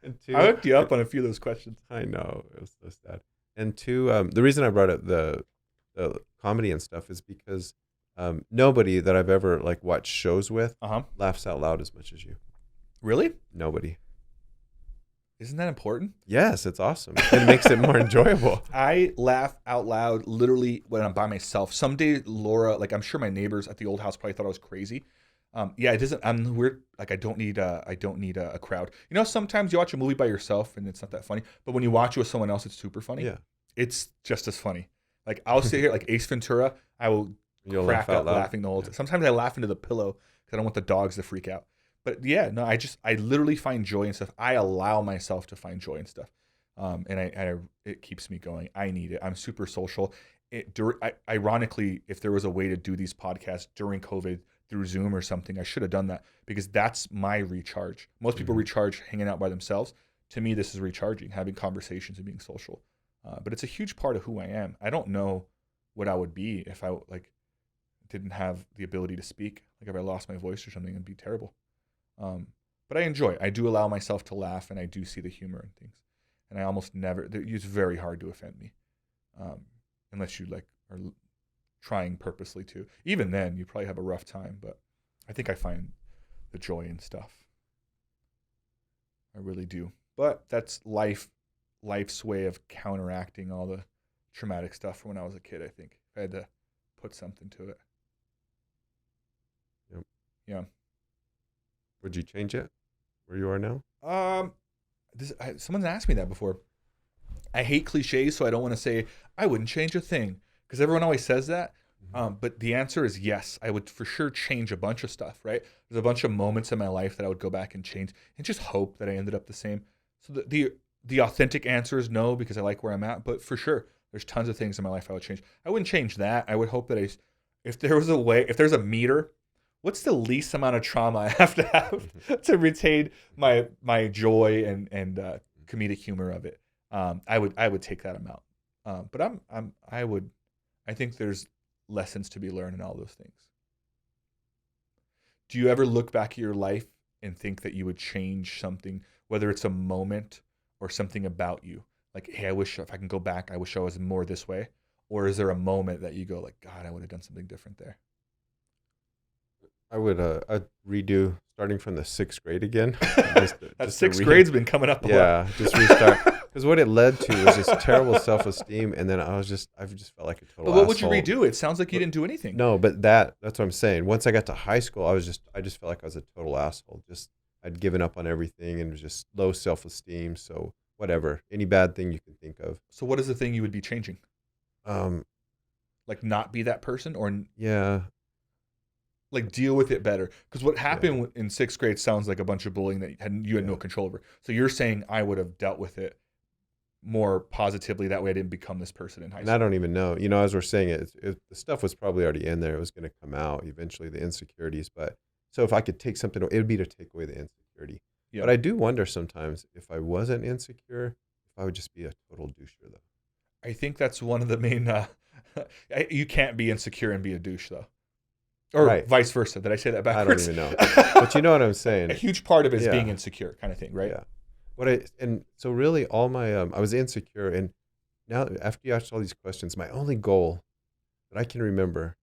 And two, I hooked you up on a few of those questions. I know, it was so sad. And two, the reason I brought up the comedy and stuff is because nobody that I've ever like watched shows with laughs out loud as much as you. Really? Nobody. Isn't that important? Yes, it's awesome. It makes it more enjoyable. I laugh out loud literally when I'm by myself. Someday, Laura, like, I'm sure my neighbors at the old house probably thought I was crazy. Yeah, it doesn't. I'm weird. Like, I don't need a crowd. You know, sometimes you watch a movie by yourself and it's not that funny, but when you watch it with someone else, it's super funny. Yeah, it's just as funny. Like, I'll sit here like Ace Ventura. I will crack up laughing the whole time. Sometimes I laugh into the pillow because I don't want the dogs to freak out. But yeah, no, I literally find joy in stuff. I allow myself to find joy in stuff, and it keeps me going. I need it. I'm super social. Ironically, if there was a way to do these podcasts during COVID through Zoom or something, I should have done that, because that's my recharge. Most people recharge hanging out by themselves. To me, this is recharging, having conversations and being social. But it's a huge part of who I am. I don't know what I would be if I didn't have the ability to speak. Like, if I lost my voice or something, it'd be terrible. But I do allow myself to laugh, and I do see the humor in things. And I almost never, it's very hard to offend me. Unless you are trying purposely to. Even then, you probably have a rough time, but I think I find the joy in stuff. I really do. But that's life's way of counteracting all the traumatic stuff from when I was a kid, I think. If I had to put something to it. Yep. Yeah. Would you change it where you are now? Someone's asked me that before. I hate cliches, so I don't want to say I wouldn't change a thing, because everyone always says that. But the answer is yes. I would for sure change a bunch of stuff, right? There's a bunch of moments in my life that I would go back and change and just hope that I ended up the same. So the authentic answer is no, because I like where I'm at. But for sure, there's tons of things in my life I would change. I wouldn't change that. I would hope that if there's a meter, what's the least amount of trauma I have to have to retain my joy and comedic humor of it? I would take that amount. But I think there's lessons to be learned in all those things. Do you ever look back at your life and think that you would change something, whether it's a moment or something about you? Like, hey, I wish if I can go back, I wish I was more this way. Or is there a moment that you go like, God, I would have done something different there? I would I'd redo starting from the 6th grade again. That 6th grade's been coming up a lot. Yeah, just restart. Because what it led to was this terrible self-esteem, and then I've just felt like a total. But what asshole. would you redo? It sounds like you didn't do anything. No, but that's what I'm saying. Once I got to high school, I just felt like I was a total asshole. I'd given up on everything and was just low self-esteem. So whatever, any bad thing you can think of. So what is the thing you would be changing? Like not be that person, or yeah. like deal with it better. Because what happened in 6th grade sounds like a bunch of bullying that you had no control over. So you're saying I would have dealt with it more positively. That way I didn't become this person in high school. And I don't even know. As we're saying the stuff was probably already in there. It was going to come out eventually, the insecurities. But so if I could take something, it would be to take away the insecurity. Yeah. But I do wonder sometimes if I wasn't insecure, if I would just be a total doucher, though. I think that's one of the main. You can't be insecure and be a douche, though. Or vice versa. Did I say that backwards? I don't even know. But you know what I'm saying. A huge part of it is being insecure, kind of thing, right? Yeah. And so really all my I was insecure, and now after you asked all these questions, my only goal that I can remember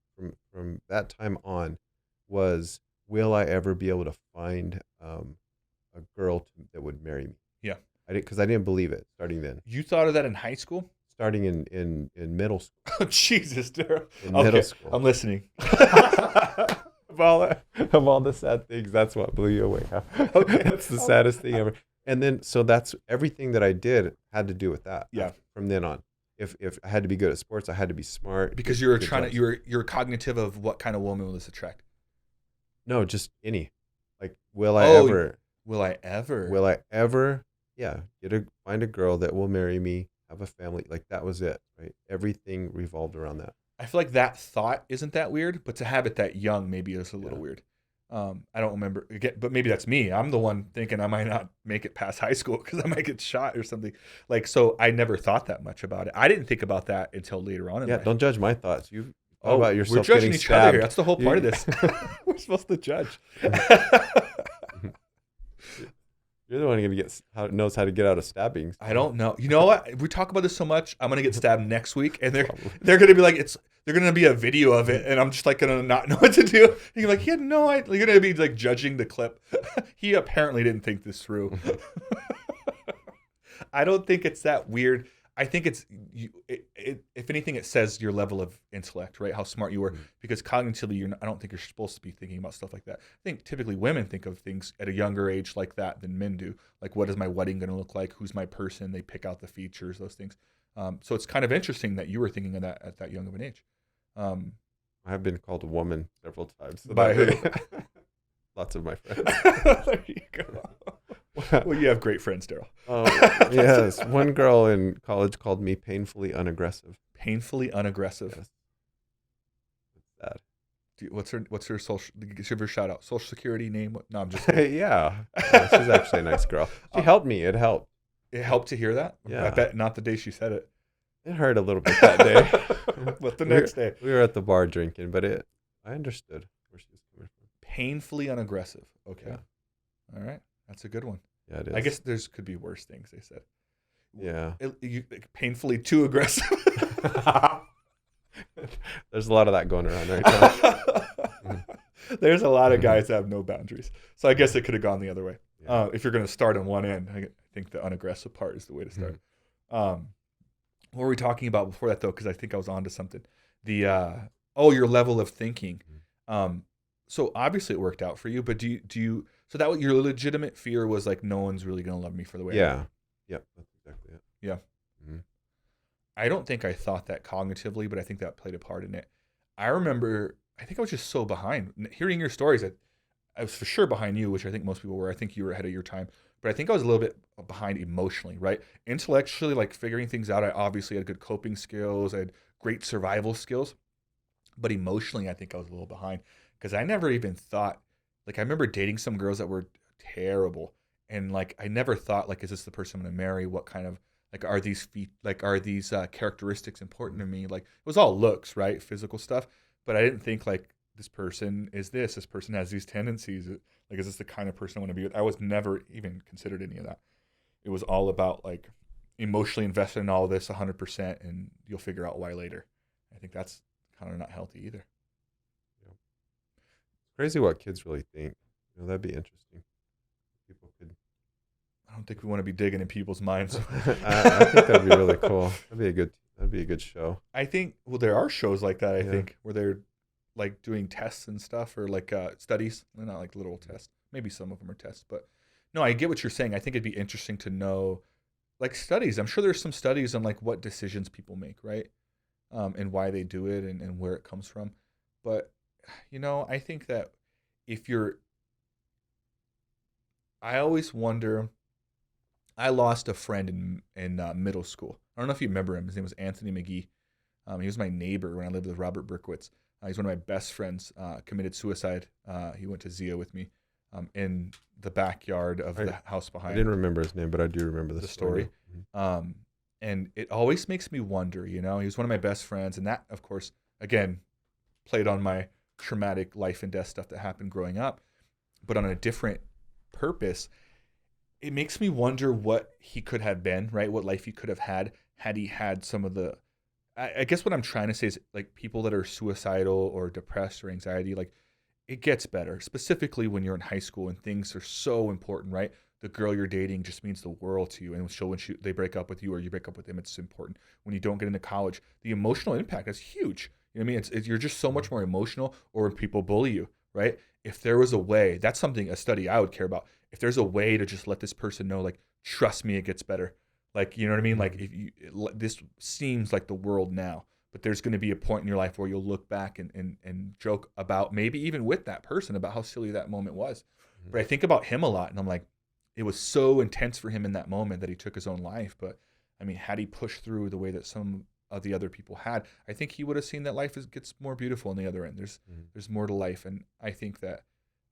from that time on was, will I ever be able to find a girl that would marry me? Yeah. Because I didn't believe it starting then. You thought of that in high school? Starting in middle school. Oh, Jesus, Daryl. In middle school. I'm listening. of all the sad things, that's what blew you away. Okay. That's the saddest thing ever. And then, so that's everything that I did had to do with that. Yeah. From then on, if I had to be good at sports, I had to be smart. Because you're cognitive of what kind of woman will this attract? No, just any. Like, will I ever? Yeah, find a girl that will marry me, have a family. Like, that was it, right? Everything revolved around that. I feel like that thought isn't that weird, but to have it that young maybe is a little weird. I don't remember, but maybe that's me. I'm the one thinking I might not make it past high school because I might get shot or something. Like, so I never thought that much about it. I didn't think about that until later on in life. Don't judge my thoughts. You thought about yourself. We're judging getting each stabbed. other here. That's the whole part of this. We're supposed to judge. You're the one who knows how to get out of stabbings. I don't know. You know what? We talk about this so much. I'm gonna get stabbed next week, and they're gonna be like, they're gonna be a video of it, and I'm just like gonna not know what to do. And you're like, he had no idea. You're gonna be like judging the clip. He apparently didn't think this through. I don't think it's that weird. I think it's if anything, it says your level of intellect, right? How smart you were, because cognitively, I don't think you're supposed to be thinking about stuff like that. I think typically women think of things at a younger age like that than men do. Like, what is my wedding going to look like? Who's my person? They pick out the features, those things. So it's kind of interesting that you were thinking of that at that young of an age. I have been called a woman several times. So by who? Lots of my friends. There you go. Well, you have great friends, Daryl. Yes. One girl in college called me painfully unaggressive. Painfully unaggressive. Yes. That's sad. What's her social? Give her a shout out. Social security name? No, I'm just. Yeah, she's actually a nice girl. She helped me. It helped. It helped to hear that. Yeah. I bet not the day she said it. It hurt a little bit that day. But the next day we were at the bar drinking, but I understood where she was coming from. Painfully unaggressive. Okay. Yeah. All right. That's a good one. Yeah, it is. I guess could be worse things, they said. Yeah. Painfully too aggressive. There's a lot of that going around right now. There's a lot of guys that have no boundaries. So I guess it could have gone the other way. Yeah. If you're going to start on one end, I think the unaggressive part is the way to start. What were we talking about before that, though? Because I think I was onto something. Your level of thinking. So obviously it worked out for you, but do you so that your legitimate fear was like, no one's really going to love me for the way I am? Yep, that's exactly it. Yeah. Mm-hmm. I don't think I thought that cognitively, but I think that played a part in it. I remember, I think I was just so behind. Hearing your stories, I was for sure behind you, which I think most people were. I think you were ahead of your time. But I think I was a little bit behind emotionally, right? Intellectually, like figuring things out, I obviously had good coping skills. I had great survival skills. But emotionally, I think I was a little behind. Because I never even thought, like, I remember dating some girls that were terrible. And, like, I never thought, like, is this the person I'm going to marry? What kind of, like, are these characteristics important to me? Like, it was all looks, right? Physical stuff. But I didn't think, like, this person is this person has these tendencies. Like, is this the kind of person I want to be with? I was never even considered any of that. It was all about, like, emotionally invested in all of this 100%, and you'll figure out why later. I think that's kind of not healthy either. Crazy what kids really think. That'd be interesting. People could. I don't think we want to be digging in people's minds. I think that'd be really cool. That'd be a good show. I think. Well, there are shows like that. I think where they're like doing tests and stuff, or like studies. They're not like literal tests. Maybe some of them are tests, but no, I get what you're saying. I think it'd be interesting to know, like studies. I'm sure there's some studies on like what decisions people make, right, and why they do it, and where it comes from. But I think that if you're, I always wonder. I lost a friend in middle school. I don't know if you remember him. His name was Anthony McGee. He was my neighbor when I lived with Robert Berkowitz. He's one of my best friends. Committed suicide. He went to Zia with me in the backyard of the house behind. I didn't remember his name, but I do remember the story. And it always makes me wonder. He was one of my best friends, and that, of course, again, played on my traumatic life and death stuff that happened growing up, but on a different purpose. It makes me wonder what he could have been, right? What life he could have had he had some of the, I guess what I'm trying to say is, like, people that are suicidal or depressed or anxiety, like, it gets better, specifically when you're in high school and things are so important, right? The girl you're dating just means the world to you. And so when they break up with you or you break up with them, it's important. When you don't get into college, the emotional impact is huge. You know what I mean? You're just so much more emotional, or when people bully you, right? If there was a way, that's something, a study I would care about. If there's a way to just let this person know, like, trust me, it gets better. Like, you know what I mean? Like, this seems like the world now, but there's going to be a point in your life where you'll look back and joke about, maybe even with that person, about how silly that moment was. Mm-hmm. But I think about him a lot, and I'm like, it was so intense for him in that moment that he took his own life. But I mean, had he pushed through the way that some of the other people had, I think he would have seen that life gets more beautiful on the other end. There's more to life. And I think that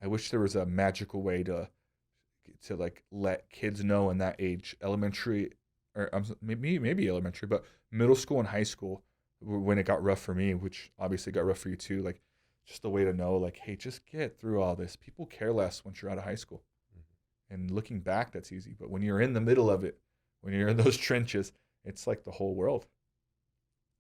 I wish there was a magical way to like let kids know in that age, elementary, or maybe elementary, but middle school and high school, when it got rough for me, which obviously got rough for you too, like, just a way to know, like, hey, just get through all this. People care less once you're out of high school. Mm-hmm. And looking back, that's easy. But when you're in the middle of it, when you're in those trenches, it's like the whole world.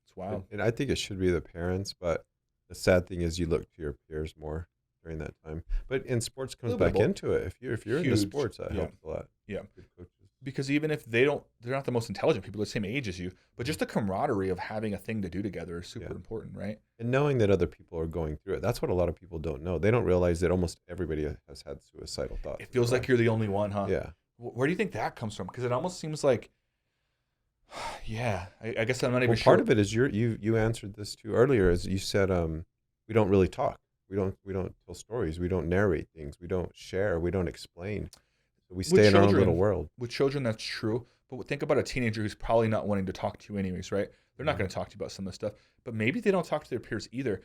It's wild. And I think it should be the parents, but the sad thing is you look to your peers more during that time. But in sports comes back into it. If you're into sports, that helps a lot. Yeah. Good coaches. Because even if they're not the most intelligent people, the same age as you, but just the camaraderie of having a thing to do together is super important, right? And knowing that other people are going through it. That's what a lot of people don't know. They don't realize that almost everybody has had suicidal thoughts. It feels like you're the only one, huh? Yeah. Where do you think that comes from? Because it almost seems like, I guess I'm not even well, sure. Part of it is you answered this too earlier, as you said, we don't really talk. We don't tell stories. We don't narrate things. We don't share. We don't explain. So we stay in our own little world. With children, that's true. But think about a teenager who's probably not wanting to talk to you anyways, right? They're not going to talk to you about some of the stuff. But maybe they don't talk to their peers either.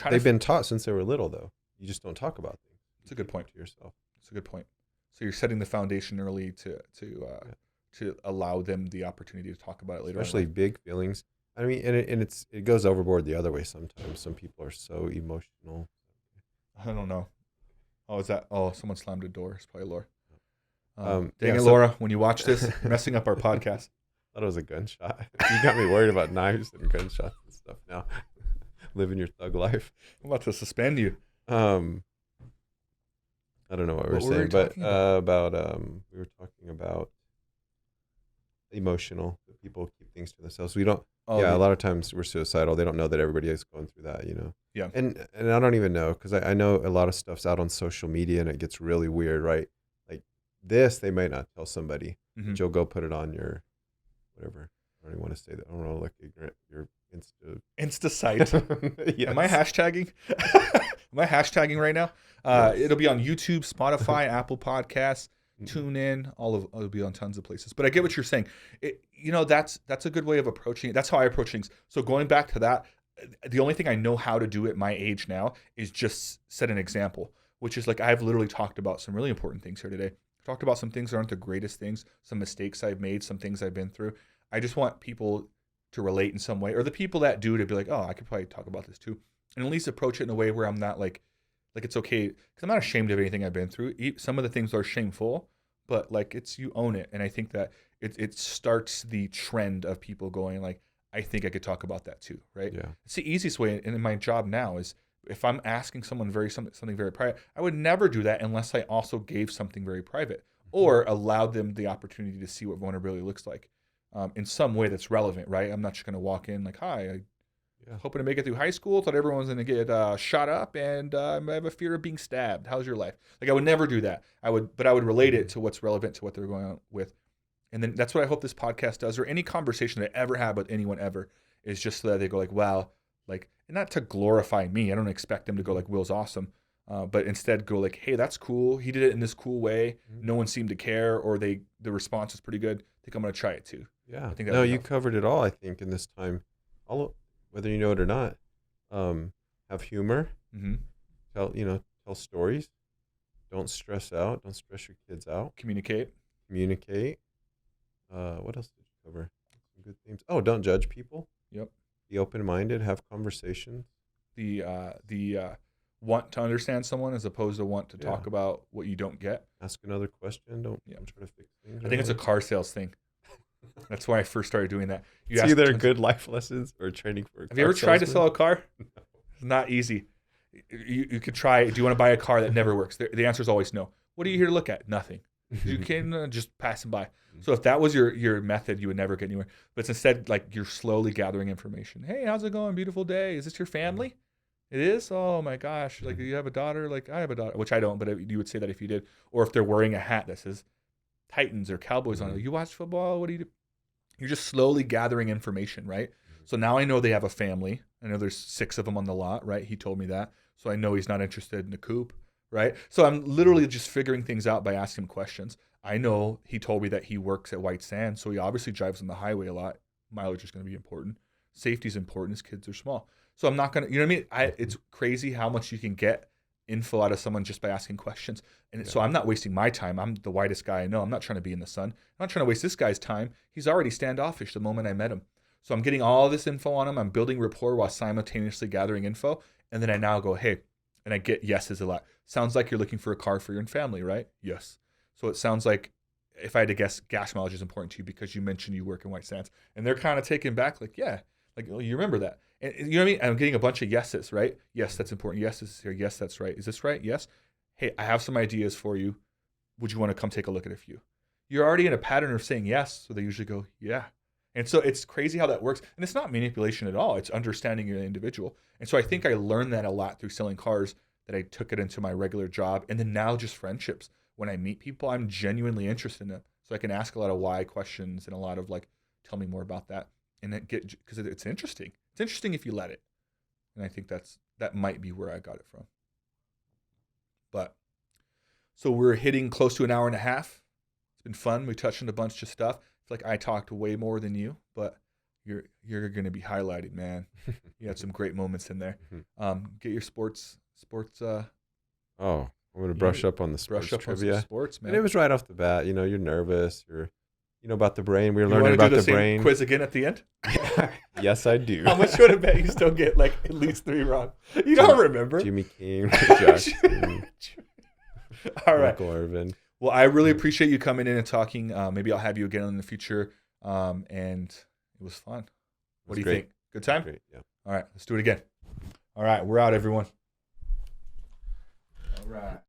They've been taught since they were little, though. You just don't talk about things. It's a good point. To yourself. It's a good point. So you're setting the foundation early to allow them the opportunity to talk about it later. Especially big feelings. I mean, and it goes overboard the other way sometimes. Some people are so emotional. I don't know. Oh, is that? Oh, someone slammed a door. It's probably Laura. Laura, when you watch this, messing up our podcast. I thought it was a gunshot. You got me worried about knives and gunshots and stuff now. Living your thug life. I'm about to suspend you. I don't know what we were saying, but we were talking about emotional. People keep things to themselves. We don't. A lot of times we're suicidal. They don't know that everybody is going through that, Yeah. And I don't even know, because I know a lot of stuff's out on social media and it gets really weird, right? Like this, they might not tell somebody, but you'll go put it on your whatever. I don't even want to say that. I don't want to look ignorant. Your Insta site. Yes. Am I hashtagging? Am I hashtagging right now? Yes. It'll be on YouTube, Spotify, Apple Podcasts. Tune in, it'll be on tons of places. But I get what you're saying. That's a good way of approaching it. That's how I approach things. So going back to that, the only thing I know how to do at my age now is just set an example, which is like, I've literally talked about some really important things here today. Talked about some things that aren't the greatest things, some mistakes I've made, some things I've been through. I just want people to relate in some way, or the people that do, to be like, oh, I could probably talk about this too. And at least approach it in a way where I'm not like it's okay, because I'm not ashamed of anything I've been through. Some of the things are shameful, but like you own it. And I think that it starts the trend of people going like, I think I could talk about that too, right? Yeah. It's the easiest way. And in my job now is, if I'm asking someone something very private, I would never do that unless I also gave something very private or allowed them the opportunity to see what vulnerability looks like in some way that's relevant, right? I'm not just going to walk in like, hi, hoping to make it through high school, thought everyone's going to get shot up, and I have a fear of being stabbed. How's your life? Like, I would never do that. But I would relate it to what's relevant to what they're going on with. And then that's what I hope this podcast does, or any conversation that I ever have with anyone ever, is just so that they go like, wow, Like, and not to glorify me. I don't expect them to go like, Will's awesome. But instead go like, hey, that's cool. He did it in this cool way. No one seemed to care, or the response was pretty good. I think I'm going to try it too. Yeah. I think No, you covered it all, I think, in this time. Whether you know it or not, have humor. Mm-hmm. Tell stories. Don't stress out. Don't stress your kids out. Communicate. What else did you cover? Some good themes. Oh, don't judge people. Yep. Be open-minded. Have conversations. The want to understand someone as opposed to want to talk about what you don't get. Ask another question. Don't try to fix things. I think it's a car sales thing. That's why I first started doing that. It's either good life lessons or training for a car. Have you ever tried to sell a car? It's not easy. You could try. Do you want to buy a car that never works? The answer is always no. What are you here to look at? Nothing. You can just pass them by. So if that was your method, you would never get anywhere. But it's instead like you're slowly gathering information. Hey, how's it going? Beautiful day. Is this your family? It is? Oh my gosh. Like, you have a daughter? Like, I have a daughter, which I don't, but you would say that if you did. Or if they're wearing a hat that says Titans or Cowboys on it. You watch football? What do you do? You're just slowly gathering information, right? So now I know they have a family. I know there's 6 of them on the lot, right? He told me that. So I know he's not interested in the coupe, right? So I'm literally just figuring things out by asking him questions. I know he told me that he works at White Sands, so he obviously drives on the highway a lot. Mileage is going to be important. Safety is important. His kids are small. So I'm not going to, you know what I mean? It's crazy how much you can get info out of someone just by asking questions. And so I'm not wasting my time. I'm the whitest guy I know. I'm not trying to be in the sun. I'm not trying to waste this guy's time. He's already standoffish the moment I met him. So I'm getting all this info on him. I'm building rapport while simultaneously gathering info. And then I now go, hey, and I get yeses a lot. Sounds like you're looking for a car for your own family, right? Yes. So it sounds like, if I had to guess, gas mileage is important to you because you mentioned you work in White Sands. And they're kind of taken back like, yeah, like, oh, you remember that. And you know what I mean? I'm getting a bunch of yeses, right? Yes, that's important. Yes, this is here. Yes, that's right. Is this right? Yes. Hey, I have some ideas for you. Would you want to come take a look at a few? You're already in a pattern of saying yes, so they usually go, yeah. And so it's crazy how that works. And it's not manipulation at all. It's understanding your individual. And so I think I learned that a lot through selling cars, that I took it into my regular job. And then now just friendships. When I meet people, I'm genuinely interested in them. So I can ask a lot of why questions and a lot of like, tell me more about that. And then because it's interesting. It's interesting if you let it. And I think that might be where I got it from. But so we're hitting close to an hour and a half. It's been fun. We touched on a bunch of stuff. It's like I talked way more than you, but you're going to be highlighted, man. You had some great moments in there. Get your sports. I'm going to brush up on the sports trivia. On sports, man. And it was right off the bat. You're nervous. You're about the brain. We were learning about the brain. Quiz again at the end? Yes, I do. How much would I bet you still get like at least 3 wrong? You don't remember. Jimmy King, Jackson. All right. Michael Irvin. Well, I really appreciate you coming in and talking. Maybe I'll have you again in the future. And it was fun. What do you think? Good time? Great, yeah. All right. Let's do it again. All right. We're out, everyone. All right.